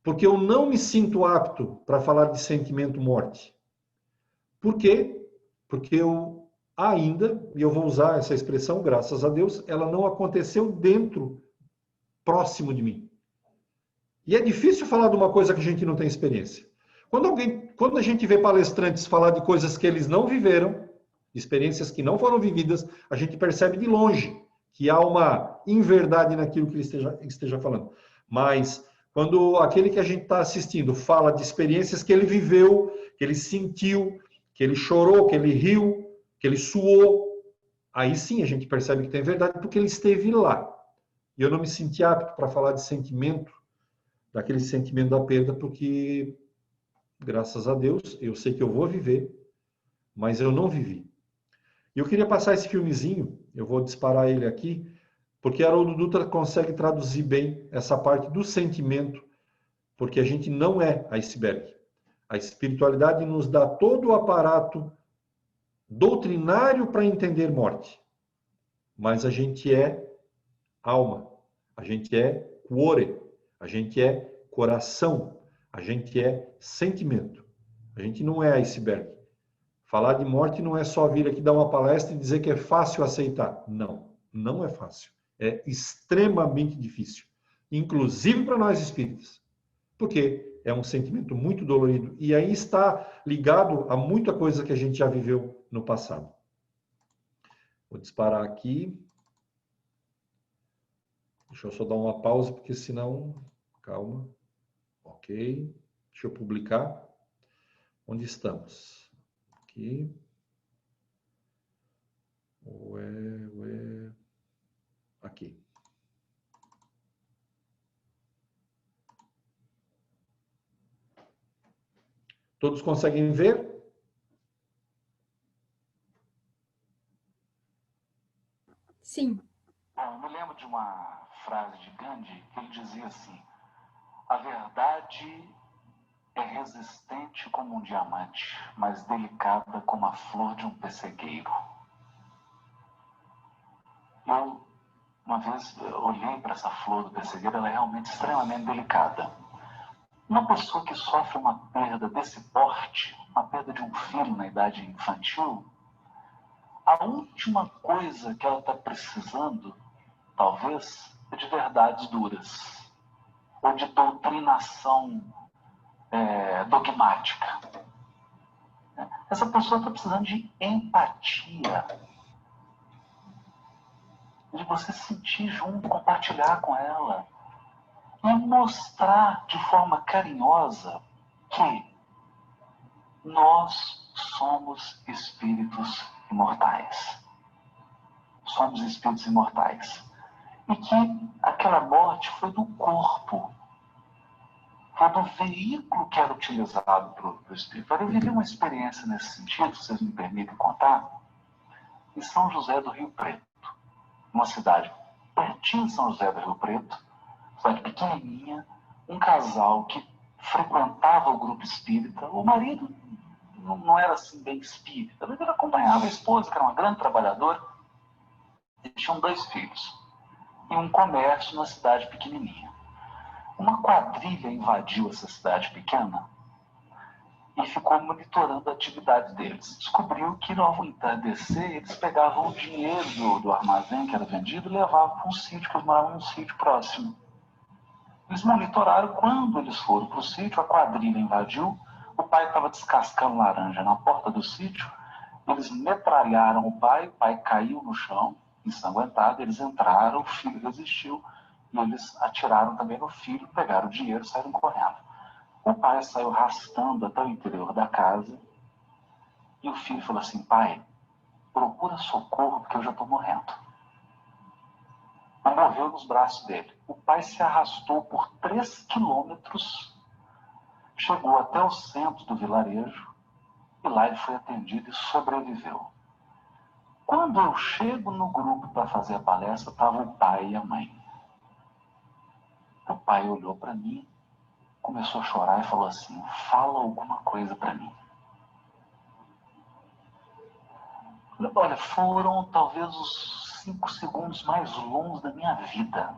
Porque eu não me sinto apto para falar de sentimento morte. Por quê? Porque eu ainda, e eu vou usar essa expressão, graças a Deus, ela não aconteceu dentro, próximo de mim. E é difícil falar de uma coisa que a gente não tem experiência. Quando a gente vê palestrantes falar de coisas que eles não viveram, experiências que não foram vividas, a gente percebe de longe que há uma inverdade naquilo que ele esteja falando. Mas quando aquele que a gente está assistindo fala de experiências que ele viveu, que ele sentiu, que ele chorou, que ele riu, que ele suou, aí sim a gente percebe que tem verdade, porque ele esteve lá. E eu não me senti apto para falar de sentimento, daquele sentimento da perda, porque, graças a Deus, eu sei que eu vou viver, mas eu não vivi. E eu queria passar esse filmezinho, eu vou disparar ele aqui, porque Haroldo Dutra consegue traduzir bem essa parte do sentimento, porque a gente não é iceberg. A espiritualidade nos dá todo o aparato doutrinário para entender morte, mas a gente é alma, a gente é cuore, a gente é coração, a gente é sentimento. A gente não é iceberg. Falar de morte não é só vir aqui dar uma palestra e dizer que é fácil aceitar. Não, não é fácil. É extremamente difícil. Inclusive para nós espíritas. Porque é um sentimento muito dolorido. E aí está ligado a muita coisa que a gente já viveu no passado. Vou disparar aqui. Deixa eu só dar uma pausa, porque senão... Calma. Ok. Deixa eu publicar. Onde estamos? Aqui. Ué. Aqui. Todos conseguem ver? Sim. Eu me lembro de uma frase de Gandhi que ele dizia assim: a verdade é resistente como um diamante, mas delicada como a flor de um pessegueiro. Eu, uma vez, olhei para essa flor do pessegueiro, ela é realmente extremamente delicada. Uma pessoa que sofre uma perda desse porte, uma perda de um filho na idade infantil, a última coisa que ela está precisando, talvez, é de verdades duras, ou de doutrinação dogmática. Essa pessoa está precisando de empatia, de você sentir junto, compartilhar com ela, e mostrar de forma carinhosa que nós somos espíritos imortais. Somos espíritos imortais. E que aquela morte foi do corpo, foi do veículo que era utilizado para o espírito. Eu vivi uma experiência nesse sentido, se vocês me permitem contar, em São José do Rio Preto, uma cidade pertinho de São José do Rio Preto, cidade pequenininha, um casal que frequentava o grupo espírita. O marido não era assim bem espírita, mas ele acompanhava a esposa, que era uma grande trabalhadora, e tinham 2 filhos, e um comércio na cidade pequenininha. Uma quadrilha invadiu essa cidade pequena e ficou monitorando a atividade deles. Descobriu que ao entardecer eles pegavam o dinheiro do armazém que era vendido e levavam para um sítio, que eles moravam num sítio próximo. Eles monitoraram. Quando eles foram para o sítio, a quadrilha invadiu, o pai estava descascando laranja na porta do sítio, eles metralharam o pai caiu no chão, ensanguentado, eles entraram, o filho resistiu, e eles atiraram também no filho, pegaram o dinheiro e saíram correndo. O pai saiu arrastando até o interior da casa E o filho falou assim: pai, procura socorro porque eu já estou morrendo. E morreu nos braços dele. O pai se arrastou por 3 quilômetros, chegou até o centro do vilarejo e lá ele foi atendido e sobreviveu. Quando eu chego no grupo para fazer a palestra, estavam o pai e a mãe. O pai olhou para mim, começou a chorar e falou assim: fala alguma coisa para mim. Olha, foram talvez os 5 segundos mais longos da minha vida.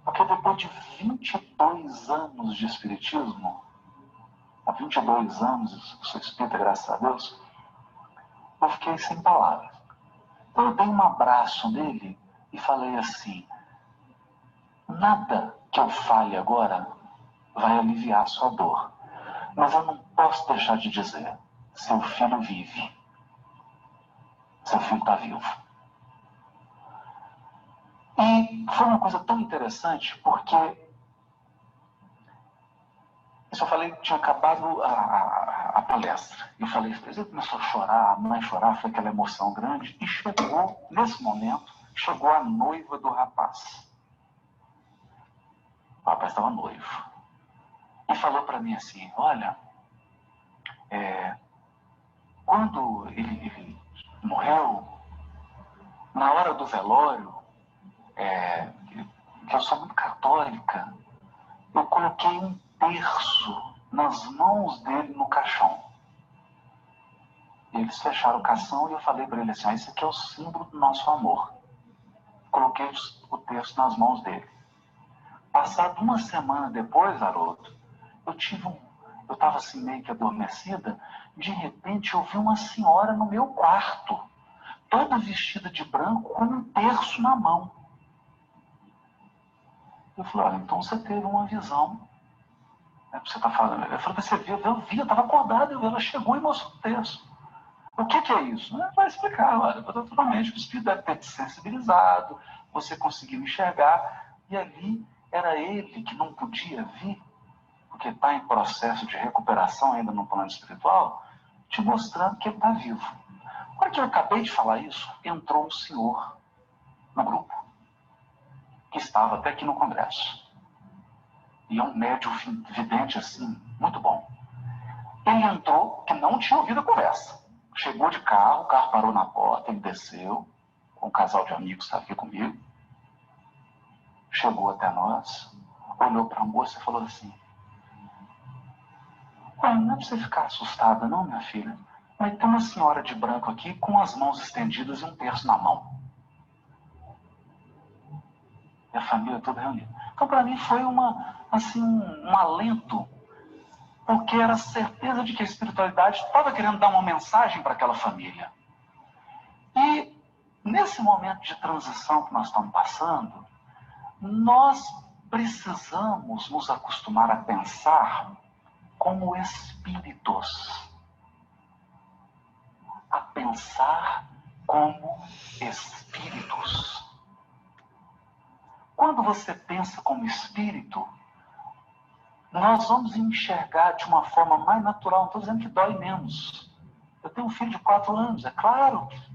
Porque depois de 22 anos de espiritismo, há 22 anos eu sou espírita, graças a Deus, eu fiquei sem palavras. Então eu dei um abraço nele e falei assim: nada que eu fale agora vai aliviar a sua dor. Mas eu não posso deixar de dizer: seu filho vive. Seu filho está vivo. E foi uma coisa tão interessante, porque isso eu falei, tinha acabado a palestra. Eu falei, ele começou a chorar, a mãe chorar, foi aquela emoção grande, e chegou, nesse momento, chegou a noiva do rapaz. O rapaz estava noivo. E falou para mim assim: olha, quando ele morreu, na hora do velório, que eu sou muito católica, eu coloquei um terço nas mãos dele no caixão. E eles fecharam o caixão e eu falei para ele assim: isso aqui é o símbolo do nosso amor. Coloquei o terço nas mãos dele. Passado uma semana depois, Haroldo, eu estava assim meio que adormecida, de repente eu vi uma senhora no meu quarto, toda vestida de branco, com um terço na mão. Eu falei: olha, então você teve uma visão. Você está falando. Eu falei: você viu? Eu vi, eu estava acordado, ela chegou e mostrou o terço. O que é isso? Vai explicar, olha, naturalmente o espírito deve ter te sensibilizado, você conseguiu enxergar, e ali era ele que não podia vir, porque está em processo de recuperação ainda no plano espiritual, te mostrando que ele está vivo. Agora que eu acabei de falar isso, entrou um senhor no grupo, que estava até aqui no congresso. E é um médium vidente assim, muito bom. Ele entrou, que não tinha ouvido a conversa. Chegou de carro, o carro parou na porta, ele desceu, com um casal de amigos que estava aqui comigo. Chegou até nós, olhou para a moça e falou assim: não é para você ficar assustada não, minha filha. Mas tem uma senhora de branco aqui com as mãos estendidas e um terço na mão. E a família toda reunida. Então, para mim, foi um alento, porque era a certeza de que a espiritualidade estava querendo dar uma mensagem para aquela família. E, nesse momento de transição que nós estamos passando, nós precisamos nos acostumar a pensar como espíritos. A pensar como espíritos. Quando você pensa como espírito, nós vamos enxergar de uma forma mais natural. Não estou dizendo que dói menos. Eu tenho um filho de 4 anos. É claro que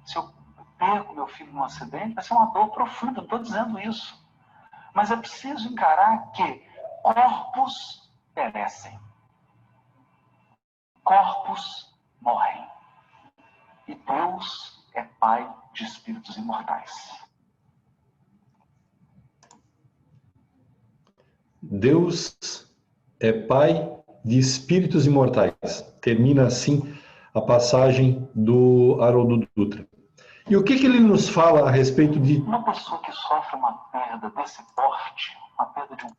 se eu perco meu filho num acidente, vai ser uma dor profunda. Não estou dizendo isso. Mas é preciso encarar que corpos perecem. Corpos morrem. E Deus é Pai de espíritos imortais. Deus é Pai de espíritos imortais. Termina assim a passagem do Haroldo Dutra. E o que ele nos fala a respeito de... Uma pessoa que sofre uma perda desse porte, uma perda de um...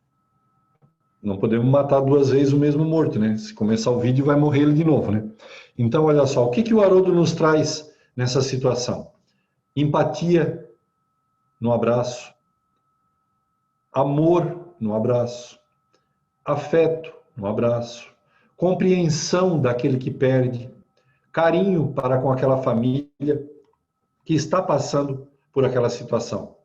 Não podemos matar 2 vezes o mesmo morto, né? Se começar o vídeo, vai morrer ele de novo, né? Então, olha só, o que o Haroldo nos traz nessa situação? Empatia no abraço, amor no abraço, afeto no abraço, compreensão daquele que perde, carinho para com aquela família que está passando por aquela situação.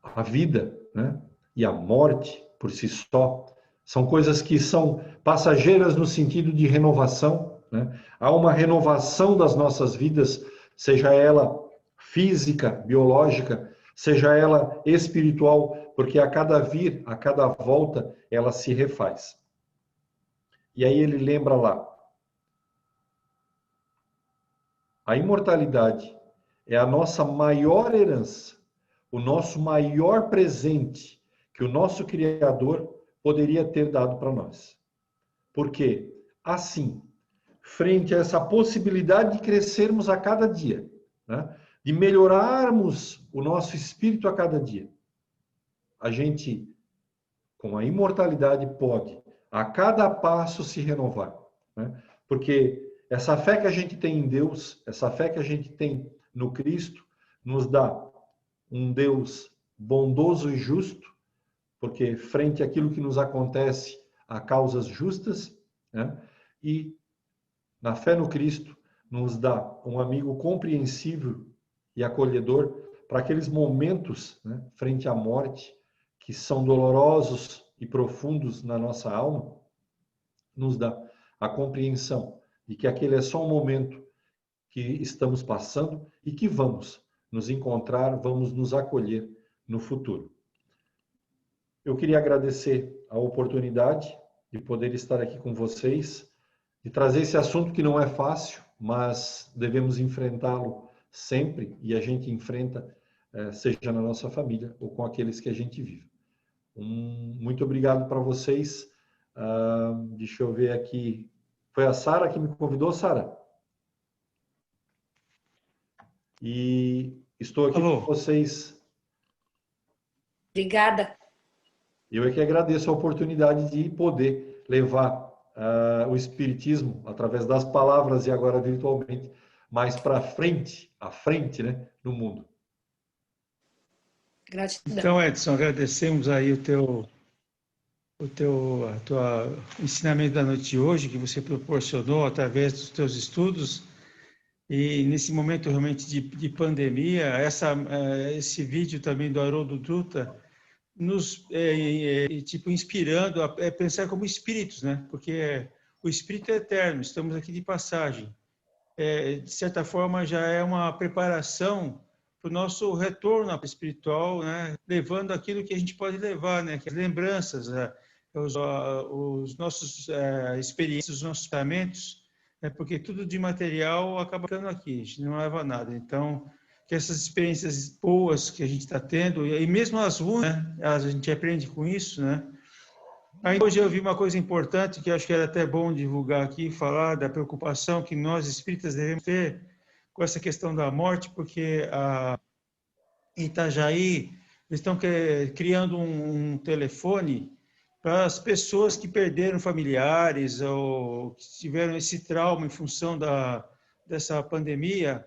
A vida, né, e a morte por si só São coisas que são passageiras no sentido de renovação, né? Há uma renovação das nossas vidas, seja ela física, biológica, seja ela espiritual, porque a cada vir, a cada volta, ela se refaz. E aí ele lembra lá, a imortalidade é a nossa maior herança, o nosso maior presente que o nosso Criador poderia ter dado para nós. Porque, assim, frente a essa possibilidade de crescermos a cada dia, né, de melhorarmos o nosso espírito a cada dia, a gente, com a imortalidade, pode, a cada passo, se renovar. Né? Porque essa fé que a gente tem em Deus, essa fé que a gente tem no Cristo, nos dá um Deus bondoso e justo, porque frente àquilo que nos acontece, há causas justas, né? E na fé no Cristo, nos dá um amigo compreensível e acolhedor para aqueles momentos, né, frente à morte, que são dolorosos e profundos na nossa alma, nos dá a compreensão de que aquele é só um momento que estamos passando e que vamos nos encontrar, vamos nos acolher no futuro. Eu queria agradecer a oportunidade de poder estar aqui com vocês, de trazer esse assunto que não é fácil, mas devemos enfrentá-lo sempre, e a gente enfrenta, seja na nossa família ou com aqueles que a gente vive. Muito obrigado para vocês. Deixa eu ver aqui. Foi a Sara que me convidou, Sara? E estou aqui com vocês. Obrigada. Eu é que agradeço a oportunidade de poder levar o Espiritismo, através das palavras e agora virtualmente, mais para frente, à frente, né, no mundo. Gratidão. Então, Edson, agradecemos aí o teu ensinamento da noite de hoje, que você proporcionou através dos teus estudos. E nesse momento realmente de pandemia, esse vídeo também do Haroldo Dutra nos inspirando a pensar como espíritos, né? Porque o espírito é eterno, estamos aqui de passagem. De certa forma, já é uma preparação para o nosso retorno espiritual, né? Levando aquilo que a gente pode levar, né? As lembranças, os nossos experiências, os nossos pensamentos, porque tudo de material acaba ficando aqui, a gente não leva nada. Então, que essas experiências boas que a gente está tendo, e mesmo as ruins, né? A gente aprende com isso, né? Aí hoje eu vi uma coisa importante que eu acho que era até bom divulgar aqui, falar da preocupação que nós espíritas devemos ter com essa questão da morte, porque em Itajaí eles estão criando um telefone para as pessoas que perderam familiares ou que tiveram esse trauma em função dessa pandemia.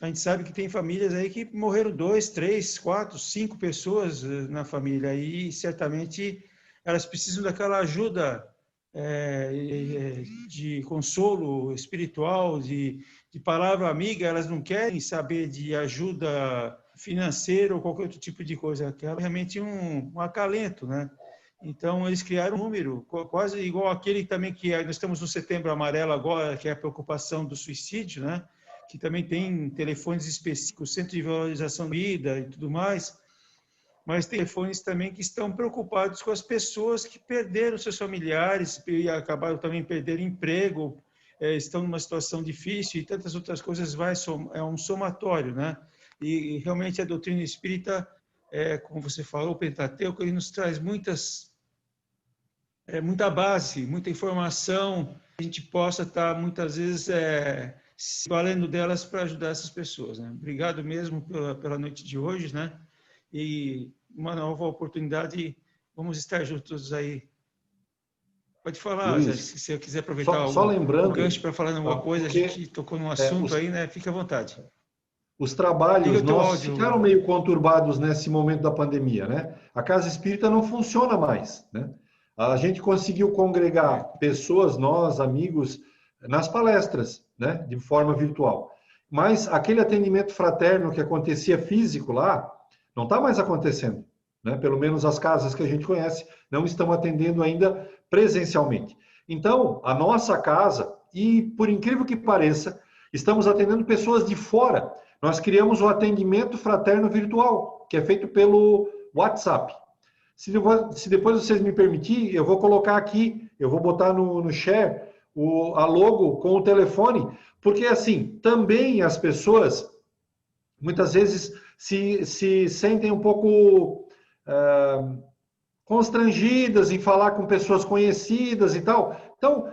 A gente sabe que tem famílias aí que morreram 2, 3, 4, 5 pessoas na família e certamente elas precisam daquela ajuda de consolo espiritual, de palavra amiga. Elas não querem saber de ajuda financeira ou qualquer outro tipo de coisa, que é realmente um acalento, né? Então, eles criaram um número, quase igual aquele também que nós estamos no Setembro Amarelo agora, que é a preocupação do suicídio, né? Que também tem telefones específicos, Centro de Valorização da Vida e tudo mais, mas tem telefones também que estão preocupados com as pessoas que perderam seus familiares e acabaram também perdendo emprego, estão numa situação difícil e tantas outras coisas, é um somatório, né? E realmente a doutrina espírita, como você falou, o Pentateuco, ele nos traz muita base, muita informação, a gente possa estar muitas vezes se valendo delas para ajudar essas pessoas, né? Obrigado mesmo pela noite de hoje, né? E uma nova oportunidade, vamos estar juntos aí. Pode falar, Zé, se você quiser aproveitar o gancho para falar alguma coisa, a gente tocou num assunto aí, né? Fique à vontade. Os trabalhos nossos ficaram meio conturbados nesse momento da pandemia, né? A Casa Espírita não funciona mais, né? A gente conseguiu congregar pessoas, nós, amigos, nas palestras, né? De forma virtual. Mas aquele atendimento fraterno que acontecia físico lá, não está mais acontecendo, né? Pelo menos as casas que a gente conhece não estão atendendo ainda presencialmente. Então, a nossa casa, e por incrível que pareça, estamos atendendo pessoas de fora. Nós criamos o atendimento fraterno virtual, que é feito pelo WhatsApp. Se depois vocês me permitirem, eu vou colocar aqui, eu vou botar no share a logo com o telefone, porque assim, também as pessoas muitas vezes se sentem um pouco constrangidas em falar com pessoas conhecidas e tal. Então,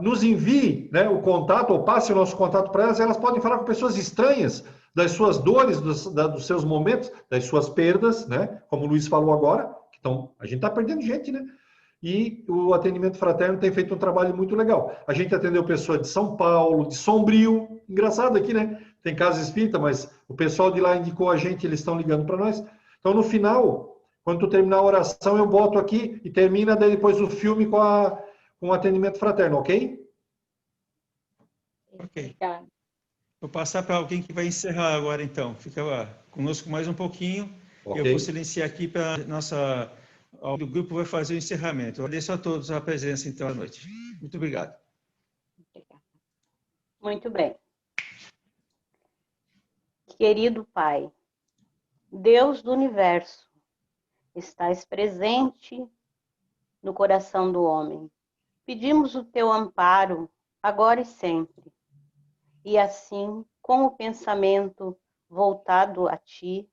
nos envie, né, o contato, ou passe o nosso contato para elas podem falar com pessoas estranhas, das suas dores, dos seus momentos, das suas perdas, né, como o Luiz falou agora, então a gente está perdendo gente, né? E o atendimento fraterno tem feito um trabalho muito legal. A gente atendeu pessoas de São Paulo, de Sombrio, engraçado aqui, né? Tem casa espírita, mas o pessoal de lá indicou a gente, eles estão ligando para nós. Então, no final, quando tu terminar a oração, eu boto aqui e termina daí depois o filme com o atendimento fraterno, ok? Ok. Vou passar para alguém que vai encerrar agora, então. Fica lá conosco mais um pouquinho. Okay. Eu vou silenciar aqui para o grupo vai fazer o encerramento. Eu agradeço a todos a presença, então, à noite. Muito obrigado. Muito bem. Querido Pai, Deus do Universo, estás presente no coração do homem. Pedimos o teu amparo, agora e sempre. E assim, com o pensamento voltado a ti,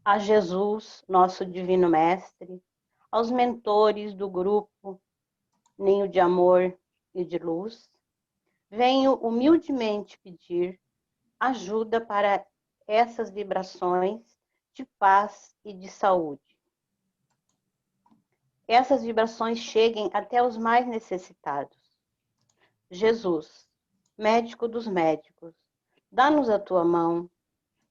a Jesus, nosso Divino Mestre, aos mentores do grupo Ninho de Amor e de Luz, venho humildemente pedir ajuda para essas vibrações de paz e de saúde. Essas vibrações cheguem até os mais necessitados. Jesus, médico dos médicos, dá-nos a tua mão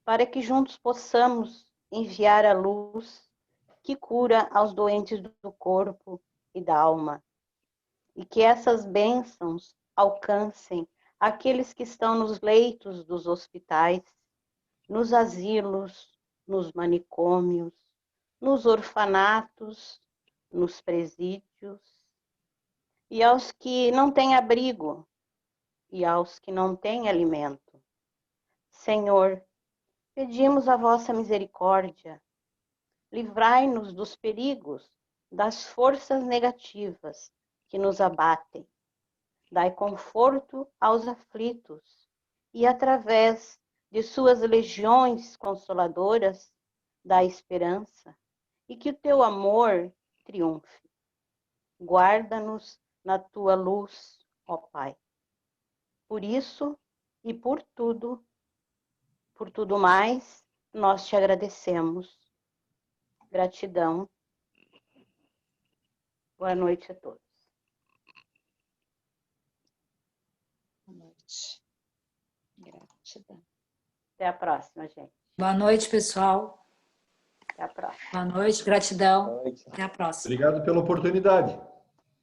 para que juntos possamos enviar a luz que cura aos doentes do corpo e da alma. E que essas bênçãos alcancem aqueles que estão nos leitos dos hospitais, nos asilos, nos manicômios, nos orfanatos, nos presídios, e aos que não têm abrigo, e aos que não têm alimento. Senhor, pedimos a vossa misericórdia, livrai-nos dos perigos, das forças negativas que nos abatem. Dai conforto aos aflitos e, através de suas legiões consoladoras, dai esperança e que o teu amor triunfe. Guarda-nos na tua luz, ó Pai. Por isso e por tudo mais, nós te agradecemos. Gratidão. Boa noite a todos. Boa noite. Gratidão. Até a próxima, gente. Boa noite, pessoal. Até a próxima. Boa noite, gratidão. Até a próxima. Obrigado pela oportunidade.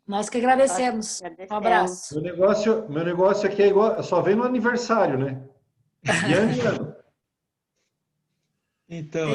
Nós que agradecemos. Um abraço. Meu negócio aqui é igual, só vem no aniversário, né? E ano. Então,